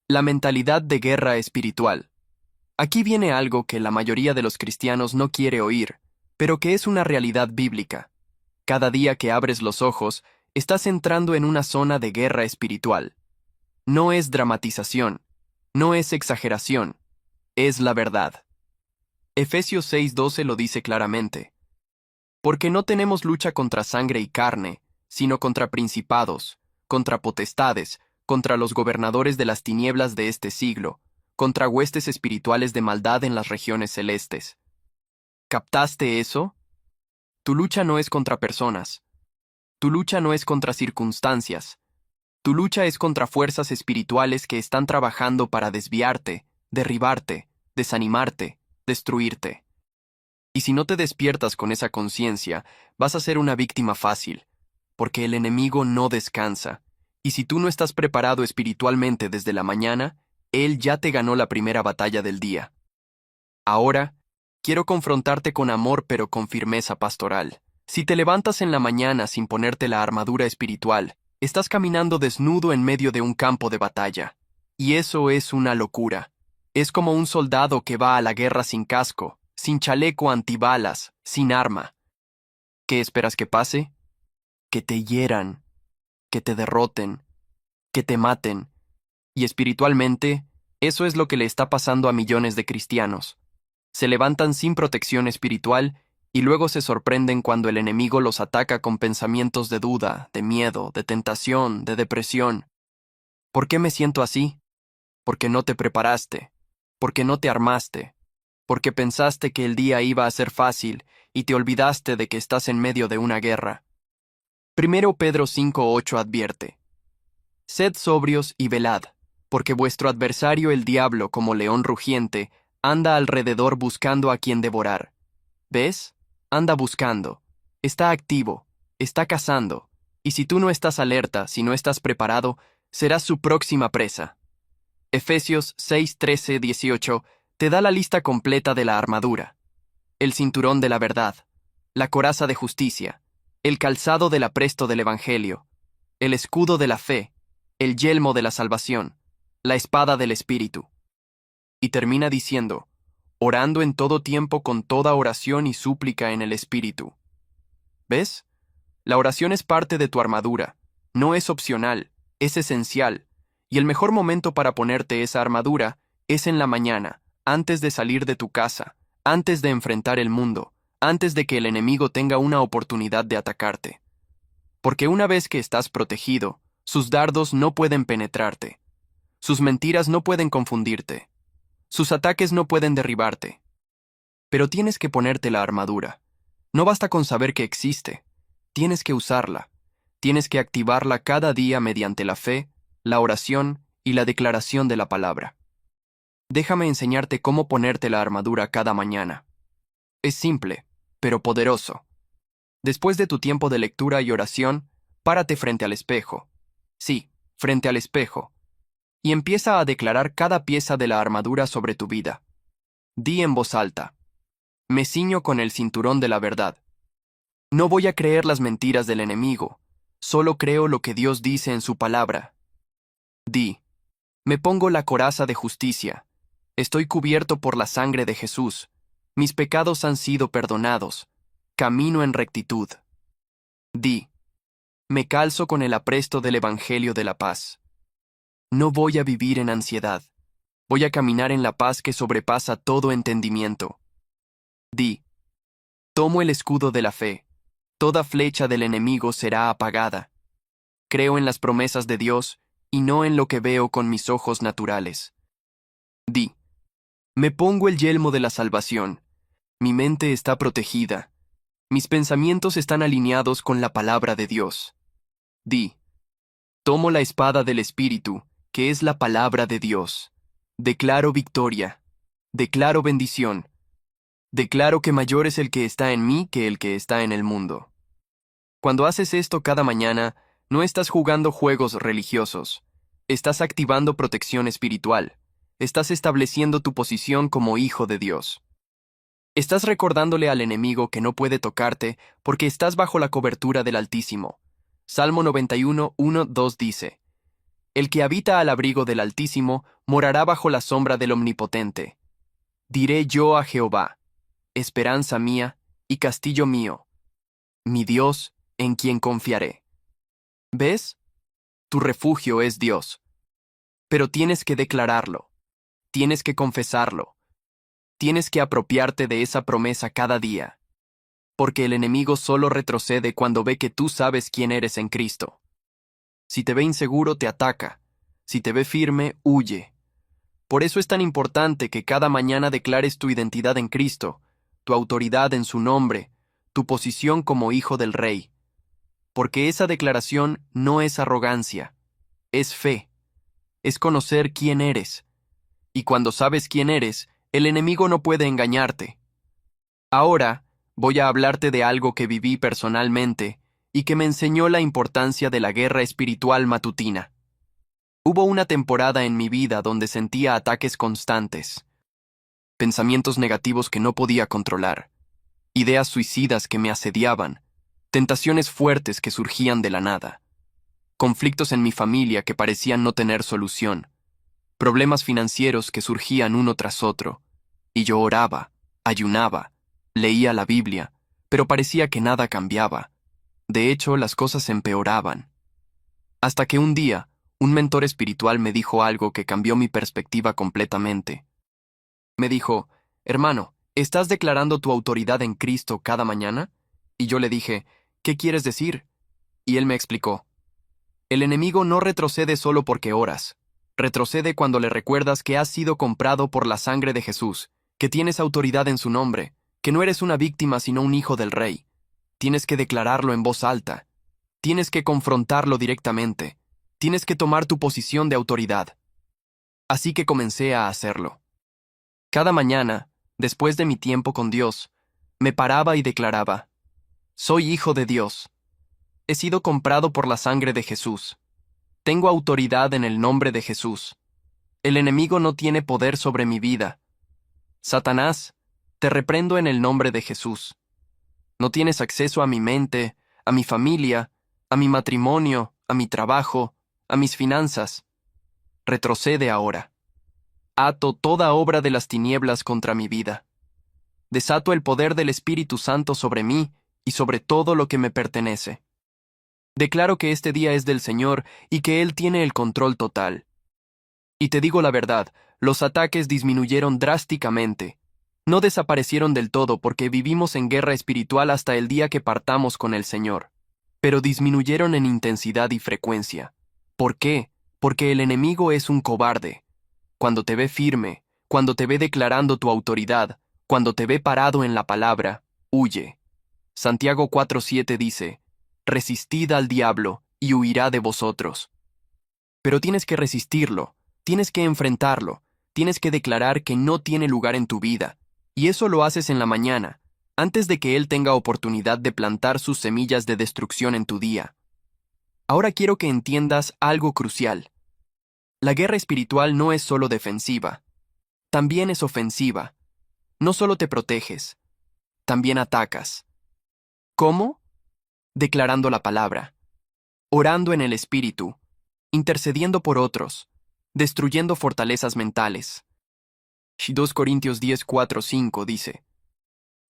La mentalidad de guerra espiritual. Aquí viene algo que la mayoría de los cristianos no quiere oír, pero que es una realidad bíblica. Cada día que abres los ojos, estás entrando en una zona de guerra espiritual. No es dramatización, no es exageración, es la verdad. Efesios 6:12 lo dice claramente. Porque no tenemos lucha contra sangre y carne, sino contra principados, contra potestades, contra los gobernadores de las tinieblas de este siglo, contra huestes espirituales de maldad en las regiones celestes. ¿Captaste eso? Tu lucha no es contra personas. Tu lucha no es contra circunstancias. Tu lucha es contra fuerzas espirituales que están trabajando para desviarte, derribarte, desanimarte, destruirte. Y si no te despiertas con esa conciencia, vas a ser una víctima fácil, porque el enemigo no descansa, y si tú no estás preparado espiritualmente desde la mañana, él ya te ganó la primera batalla del día. Ahora, quiero confrontarte con amor pero con firmeza pastoral. Si te levantas en la mañana sin ponerte la armadura espiritual, estás caminando desnudo en medio de un campo de batalla. Y eso es una locura. Es como un soldado que va a la guerra sin casco, sin chaleco antibalas, sin arma. ¿Qué esperas que pase? Que te hieran, que te derroten, que te maten. Y espiritualmente, eso es lo que le está pasando a millones de cristianos. Se levantan sin protección espiritual y luego se sorprenden cuando el enemigo los ataca con pensamientos de duda, de miedo, de tentación, de depresión. ¿Por qué me siento así? Porque no te preparaste, porque no te armaste, porque pensaste que el día iba a ser fácil y te olvidaste de que estás en medio de una guerra. 1 Pedro 5:8 advierte: Sed sobrios y velad, porque vuestro adversario el diablo, como león rugiente, anda alrededor buscando a quien devorar. ¿Ves? Anda buscando. Está activo. Está cazando. Y si tú no estás alerta, si no estás preparado, serás su próxima presa. Efesios 6:13-18 te da la lista completa de la armadura: el cinturón de la verdad, la coraza de justicia, el calzado del apresto del Evangelio, el escudo de la fe, el yelmo de la salvación, la espada del Espíritu. Y termina diciendo: orando en todo tiempo con toda oración y súplica en el Espíritu. ¿Ves? La oración es parte de tu armadura, no es opcional, es esencial, y el mejor momento para ponerte esa armadura es en la mañana, antes de salir de tu casa, antes de enfrentar el mundo, antes de que el enemigo tenga una oportunidad de atacarte. Porque una vez que estás protegido, sus dardos no pueden penetrarte. Sus mentiras no pueden confundirte. Sus ataques no pueden derribarte. Pero tienes que ponerte la armadura. No basta con saber que existe. Tienes que usarla. Tienes que activarla cada día mediante la fe, la oración y la declaración de la palabra. Déjame enseñarte cómo ponerte la armadura cada mañana. Es simple, pero poderoso. Después de tu tiempo de lectura y oración, párate frente al espejo. Sí, frente al espejo. Y empieza a declarar cada pieza de la armadura sobre tu vida. Di en voz alta: me ciño con el cinturón de la verdad. No voy a creer las mentiras del enemigo, solo creo lo que Dios dice en su palabra. Di: me pongo la coraza de justicia. Estoy cubierto por la sangre de Jesús. Mis pecados han sido perdonados. Camino en rectitud. Di: me calzo con el apresto del Evangelio de la paz. No voy a vivir en ansiedad. Voy a caminar en la paz que sobrepasa todo entendimiento. Di: tomo el escudo de la fe. Toda flecha del enemigo será apagada. Creo en las promesas de Dios y no en lo que veo con mis ojos naturales. Di: me pongo el yelmo de la salvación. Mi mente está protegida. Mis pensamientos están alineados con la palabra de Dios. Di: tomo la espada del Espíritu, que es la palabra de Dios. Declaro victoria. Declaro bendición. Declaro que mayor es el que está en mí que el que está en el mundo. Cuando haces esto cada mañana, no estás jugando juegos religiosos. Estás activando protección espiritual. Estás estableciendo tu posición como hijo de Dios. Estás recordándole al enemigo que no puede tocarte porque estás bajo la cobertura del Altísimo. Salmo 91, 1, 2 dice: el que habita al abrigo del Altísimo morará bajo la sombra del Omnipotente. Diré yo a Jehová: esperanza mía y castillo mío, mi Dios, en quien confiaré. ¿Ves? Tu refugio es Dios. Pero tienes que declararlo. Tienes que confesarlo. Tienes que apropiarte de esa promesa cada día. Porque el enemigo solo retrocede cuando ve que tú sabes quién eres en Cristo. Si te ve inseguro, te ataca. Si te ve firme, huye. Por eso es tan importante que cada mañana declares tu identidad en Cristo, tu autoridad en su nombre, tu posición como hijo del Rey. Porque esa declaración no es arrogancia, es fe, es conocer quién eres. Y cuando sabes quién eres, el enemigo no puede engañarte. Ahora, voy a hablarte de algo que viví personalmente y que me enseñó la importancia de la guerra espiritual matutina. Hubo una temporada en mi vida donde sentía ataques constantes, pensamientos negativos que no podía controlar, ideas suicidas que me asediaban, tentaciones fuertes que surgían de la nada, conflictos en mi familia que parecían no tener solución, problemas financieros que surgían uno tras otro, y yo oraba, ayunaba, leía la Biblia, pero parecía que nada cambiaba. De hecho, las cosas empeoraban. Hasta que un día, un mentor espiritual me dijo algo que cambió mi perspectiva completamente. Me dijo: hermano, ¿estás declarando tu autoridad en Cristo cada mañana? Y yo le dije: ¿qué quieres decir? Y él me explicó: el enemigo no retrocede solo porque oras. Retrocede cuando le recuerdas que has sido comprado por la sangre de Jesús, que tienes autoridad en su nombre, que no eres una víctima sino un hijo del Rey. Tienes que declararlo en voz alta. Tienes que confrontarlo directamente. Tienes que tomar tu posición de autoridad. Así que comencé a hacerlo. Cada mañana, después de mi tiempo con Dios, me paraba y declaraba: soy hijo de Dios. He sido comprado por la sangre de Jesús. Tengo autoridad en el nombre de Jesús. El enemigo no tiene poder sobre mi vida. Satanás, te reprendo en el nombre de Jesús. No tienes acceso a mi mente, a mi familia, a mi matrimonio, a mi trabajo, a mis finanzas. Retrocede ahora. Ato toda obra de las tinieblas contra mi vida. Desato el poder del Espíritu Santo sobre mí y sobre todo lo que me pertenece. Declaro que este día es del Señor y que Él tiene el control total. Y te digo la verdad, los ataques disminuyeron drásticamente. No desaparecieron del todo porque vivimos en guerra espiritual hasta el día que partamos con el Señor, pero disminuyeron en intensidad y frecuencia. ¿Por qué? Porque el enemigo es un cobarde. Cuando te ve firme, cuando te ve declarando tu autoridad, cuando te ve parado en la palabra, huye. Santiago 4:7 dice, resistid al diablo y huirá de vosotros. Pero tienes que resistirlo, tienes que enfrentarlo, tienes que declarar que no tiene lugar en tu vida, y eso lo haces en la mañana, antes de que él tenga oportunidad de plantar sus semillas de destrucción en tu día. Ahora quiero que entiendas algo crucial. La guerra espiritual no es solo defensiva, también es ofensiva. No solo te proteges, también atacas. ¿Cómo? Declarando la palabra, orando en el Espíritu, intercediendo por otros, destruyendo fortalezas mentales. 2 Corintios 10:4-5 dice,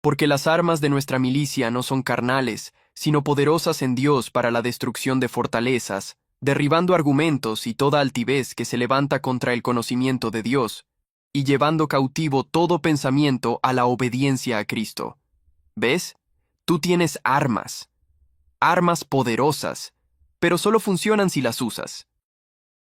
porque las armas de nuestra milicia no son carnales, sino poderosas en Dios para la destrucción de fortalezas, derribando argumentos y toda altivez que se levanta contra el conocimiento de Dios, y llevando cautivo todo pensamiento a la obediencia a Cristo. ¿Ves? Tú tienes armas poderosas, pero solo funcionan si las usas.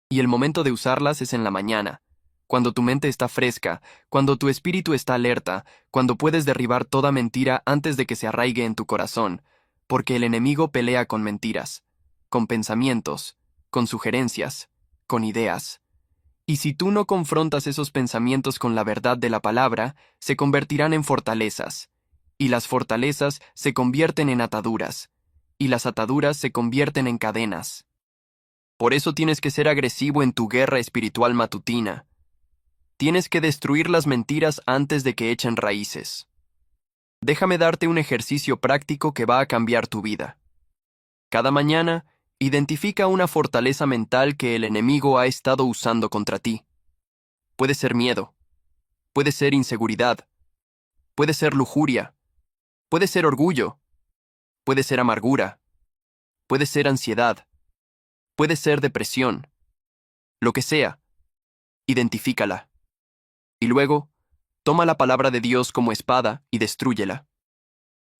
Y el momento de usarlas es en la mañana, cuando tu mente está fresca, cuando tu espíritu está alerta, cuando puedes derribar toda mentira antes de que se arraigue en tu corazón, porque el enemigo pelea con mentiras, con pensamientos, con sugerencias, con ideas. Y si tú no confrontas esos pensamientos con la verdad de la palabra, se convertirán en fortalezas, y las fortalezas se convierten en ataduras, y las ataduras se convierten en cadenas. Por eso tienes que ser agresivo en tu guerra espiritual matutina. Tienes que destruir las mentiras antes de que echen raíces. Déjame darte un ejercicio práctico que va a cambiar tu vida. Cada mañana, identifica una fortaleza mental que el enemigo ha estado usando contra ti. Puede ser miedo, puede ser inseguridad, puede ser lujuria, puede ser orgullo, puede ser amargura, puede ser ansiedad, puede ser depresión. Lo que sea, identifícala. Y luego, toma la palabra de Dios como espada y destrúyela.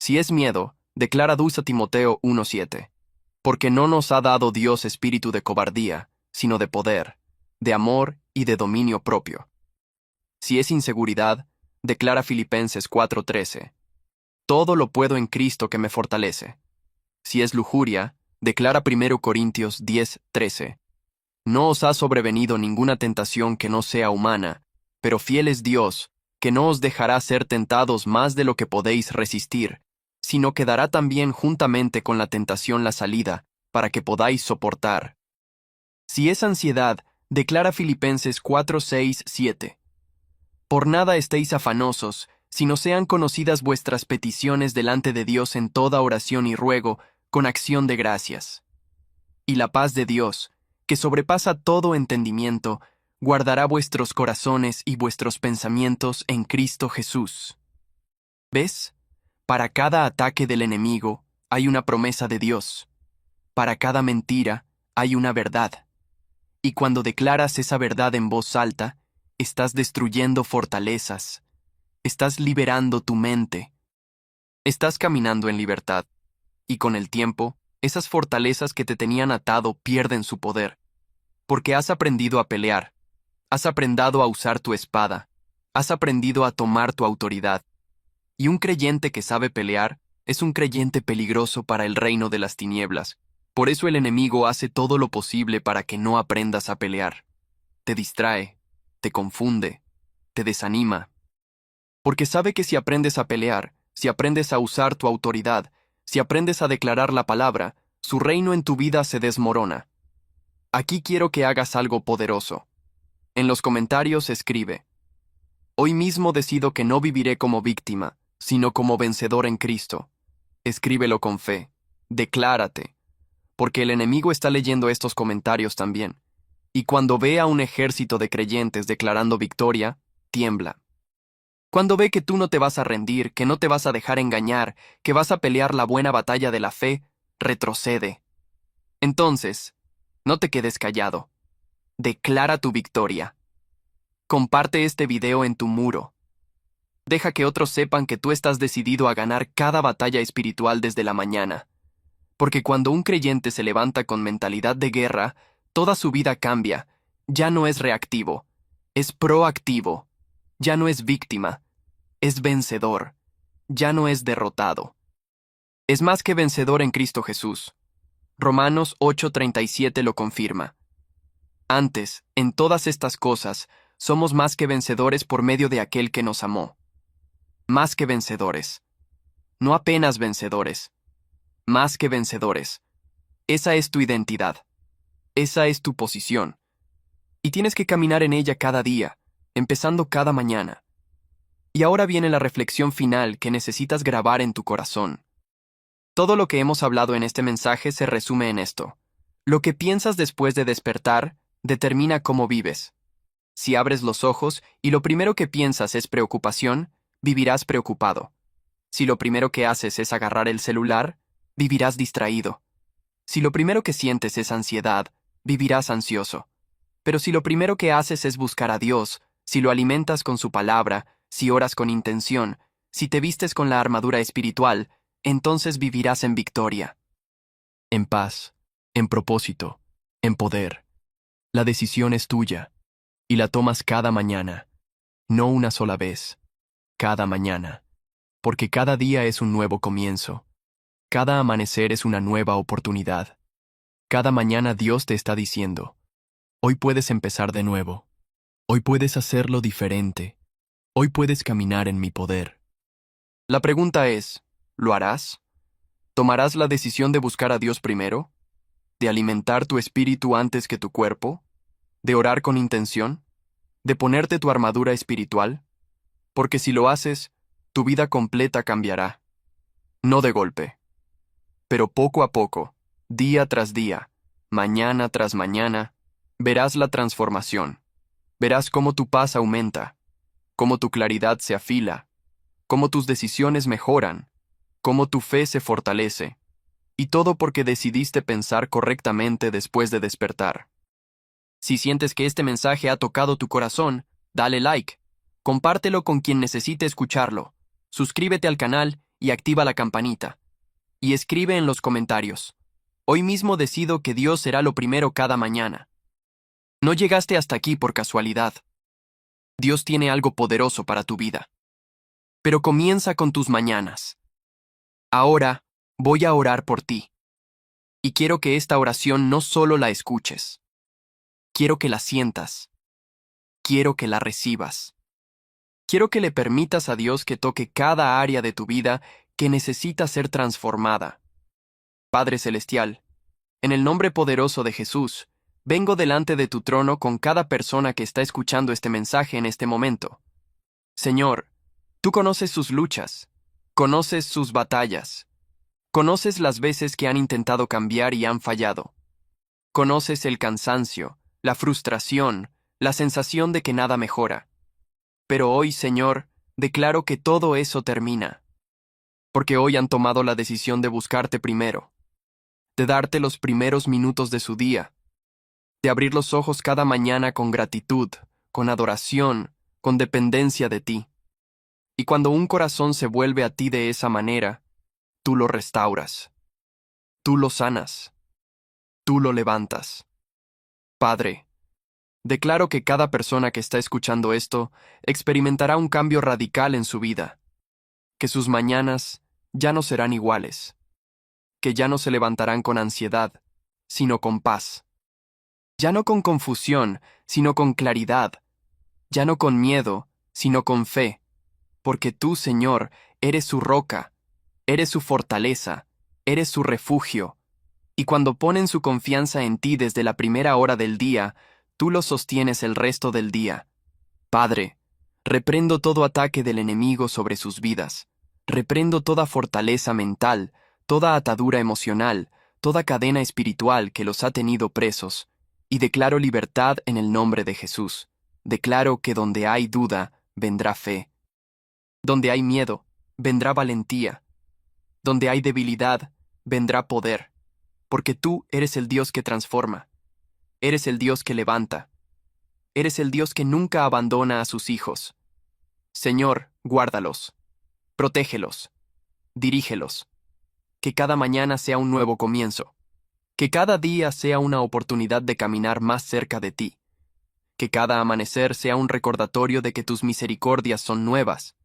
Si es miedo, declara 2 Timoteo 1:7. Porque no nos ha dado Dios espíritu de cobardía, sino de poder, de amor y de dominio propio. Si es inseguridad, declara Filipenses 4:13. Todo lo puedo en Cristo que me fortalece. Si es lujuria, declara 1 Corintios 10:13. No os ha sobrevenido ninguna tentación que no sea humana, pero fiel es Dios, que no os dejará ser tentados más de lo que podéis resistir, sino que dará también juntamente con la tentación la salida, para que podáis soportar. Si es ansiedad, declara Filipenses 4:6-7. Por nada estéis afanosos, sino sean conocidas vuestras peticiones delante de Dios en toda oración y ruego, con acción de gracias. Y la paz de Dios, que sobrepasa todo entendimiento, guardará vuestros corazones y vuestros pensamientos en Cristo Jesús. ¿Ves? Para cada ataque del enemigo hay una promesa de Dios. Para cada mentira hay una verdad. Y cuando declaras esa verdad en voz alta, estás destruyendo fortalezas. Estás liberando tu mente. Estás caminando en libertad. Y con el tiempo, esas fortalezas que te tenían atado pierden su poder. Porque has aprendido a pelear. Has aprendido a usar tu espada. Has aprendido a tomar tu autoridad. Y un creyente que sabe pelear es un creyente peligroso para el reino de las tinieblas. Por eso el enemigo hace todo lo posible para que no aprendas a pelear. Te distrae, te confunde, te desanima. Porque sabe que si aprendes a pelear, si aprendes a usar tu autoridad, si aprendes a declarar la palabra, su reino en tu vida se desmorona. Aquí quiero que hagas algo poderoso. En los comentarios escribe: hoy mismo decido que no viviré como víctima, sino como vencedor en Cristo. Escríbelo con fe. Declárate. Porque el enemigo está leyendo estos comentarios también. Y cuando ve a un ejército de creyentes declarando victoria, tiembla. Cuando ve que tú no te vas a rendir, que no te vas a dejar engañar, que vas a pelear la buena batalla de la fe, retrocede. Entonces, no te quedes callado. Declara tu victoria. Comparte este video en tu muro. Deja que otros sepan que tú estás decidido a ganar cada batalla espiritual desde la mañana. Porque cuando un creyente se levanta con mentalidad de guerra, toda su vida cambia. Ya no es reactivo, es proactivo. Ya no es víctima, es vencedor. Ya no es derrotado. Es más que vencedor en Cristo Jesús. Romanos 8:37 lo confirma. Antes, en todas estas cosas, somos más que vencedores por medio de aquel que nos amó. Más que vencedores. No apenas vencedores. Más que vencedores. Esa es tu identidad. Esa es tu posición. Y tienes que caminar en ella cada día, empezando cada mañana. Y ahora viene la reflexión final que necesitas grabar en tu corazón. Todo lo que hemos hablado en este mensaje se resume en esto. Lo que piensas después de despertar determina cómo vives. Si abres los ojos y lo primero que piensas es preocupación, vivirás preocupado. Si lo primero que haces es agarrar el celular, vivirás distraído. Si lo primero que sientes es ansiedad, vivirás ansioso. Pero si lo primero que haces es buscar a Dios, si lo alimentas con su palabra, si oras con intención, si te vistes con la armadura espiritual, entonces vivirás en victoria. En paz, en propósito, en poder. La decisión es tuya, y la tomas cada mañana, no una sola vez, cada mañana, porque cada día es un nuevo comienzo. Cada amanecer es una nueva oportunidad. Cada mañana Dios te está diciendo, hoy puedes empezar de nuevo. Hoy puedes hacerlo diferente. Hoy puedes caminar en mi poder. La pregunta es, ¿lo harás? ¿Tomarás la decisión de buscar a Dios primero? ¿De alimentar tu espíritu antes que tu cuerpo? ¿De orar con intención? ¿De ponerte tu armadura espiritual? Porque si lo haces, tu vida completa cambiará. No de golpe, pero poco a poco, día tras día, mañana tras mañana, verás la transformación. Verás cómo tu paz aumenta, cómo tu claridad se afila, cómo tus decisiones mejoran, cómo tu fe se fortalece, y todo porque decidiste pensar correctamente después de despertar. Si sientes que este mensaje ha tocado tu corazón, dale like, compártelo con quien necesite escucharlo, suscríbete al canal y activa la campanita. Y escribe en los comentarios. Hoy mismo decido que Dios será lo primero cada mañana. No llegaste hasta aquí por casualidad. Dios tiene algo poderoso para tu vida. Pero comienza con tus mañanas. Ahora voy a orar por ti. Y quiero que esta oración no solo la escuches. Quiero que la sientas. Quiero que la recibas. Quiero que le permitas a Dios que toque cada área de tu vida que necesita ser transformada. Padre Celestial, en el nombre poderoso de Jesús, vengo delante de tu trono con cada persona que está escuchando este mensaje en este momento. Señor, tú conoces sus luchas, conoces sus batallas, conoces las veces que han intentado cambiar y han fallado. Conoces el cansancio, la frustración, la sensación de que nada mejora. Pero hoy, Señor, declaro que todo eso termina, porque hoy han tomado la decisión de buscarte primero, de darte los primeros minutos de su día, de abrir los ojos cada mañana con gratitud, con adoración, con dependencia de ti. Y cuando un corazón se vuelve a ti de esa manera, tú lo restauras, tú lo sanas, tú lo levantas. Padre, declaro que cada persona que está escuchando esto experimentará un cambio radical en su vida, que sus mañanas ya no serán iguales, que ya no se levantarán con ansiedad, sino con paz. Ya no con confusión, sino con claridad. Ya no con miedo, sino con fe. Porque tú, Señor, eres su roca, eres su fortaleza, eres su refugio. Y cuando ponen su confianza en ti desde la primera hora del día, tú los sostienes el resto del día. Padre, reprendo todo ataque del enemigo sobre sus vidas. Reprendo toda fortaleza mental, toda atadura emocional, toda cadena espiritual que los ha tenido presos, y declaro libertad en el nombre de Jesús. Declaro que donde hay duda, vendrá fe. Donde hay miedo, vendrá valentía. Donde hay debilidad, vendrá poder. Porque tú eres el Dios que transforma. Eres el Dios que levanta. Eres el Dios que nunca abandona a sus hijos. Señor, Guárdalos, protégelos, dirígelos. Que cada mañana sea un nuevo comienzo. Que cada día sea una oportunidad de caminar más cerca de ti. Que cada amanecer sea un recordatorio de que tus misericordias son nuevas.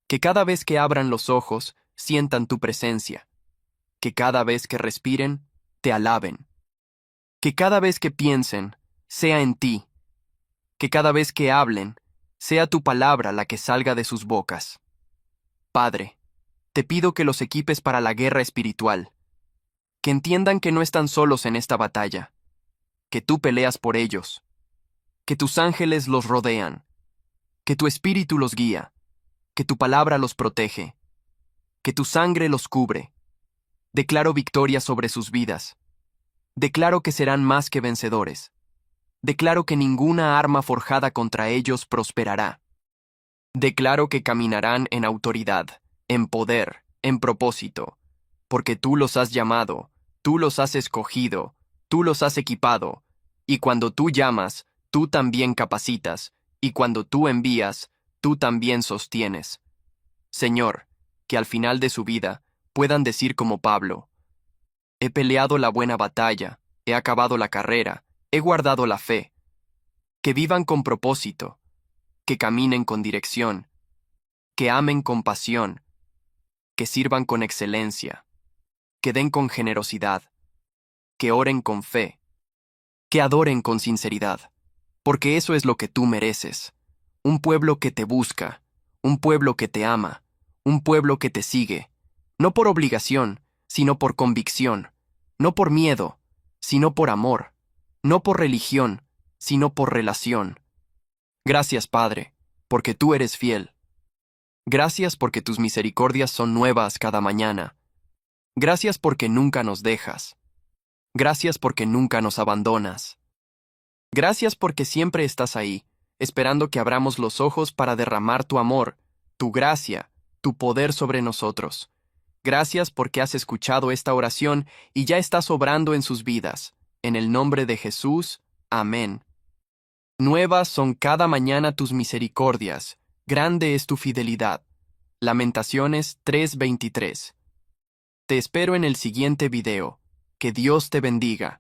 Que cada vez que abran los ojos, sientan tu presencia. Que cada vez que respiren, te alaben. Que cada vez que piensen, sea en ti. Que cada vez que hablen, sea tu palabra la que salga de sus bocas. Padre, te pido que los equipes para la guerra espiritual. Que entiendan que no están solos en esta batalla. Que tú peleas por ellos. Que tus ángeles los rodean. Que tu espíritu los guía. Que tu palabra los protege. Que tu sangre los cubre. Declaro victoria sobre sus vidas. Declaro que serán más que vencedores. Declaro que ninguna arma forjada contra ellos prosperará. Declaro que caminarán en autoridad, en poder, en propósito, porque tú los has llamado, tú los has escogido, tú los has equipado, y cuando tú llamas, tú también capacitas, y cuando tú envías, tú también sostienes. Señor, que al final de su vida puedan decir como Pablo: he peleado la buena batalla, he acabado la carrera, he guardado la fe. Que vivan con propósito, que caminen con dirección, que amen con pasión, que sirvan con excelencia, que den con generosidad, que oren con fe, que adoren con sinceridad, porque eso es lo que tú mereces. Un pueblo que te busca, un pueblo que te ama, un pueblo que te sigue, no por obligación, sino por convicción, no por miedo, sino por amor, no por religión, sino por relación. Gracias, Padre, porque tú eres fiel. Gracias porque tus misericordias son nuevas cada mañana. Gracias porque nunca nos dejas. Gracias porque nunca nos abandonas. Gracias porque siempre estás ahí, esperando que abramos los ojos para derramar tu amor, tu gracia, tu poder sobre nosotros. Gracias porque has escuchado esta oración y ya estás obrando en sus vidas. En el nombre de Jesús, amén. Nuevas son cada mañana tus misericordias, grande es tu fidelidad. Lamentaciones 3:23. Te espero en el siguiente video. Que Dios te bendiga.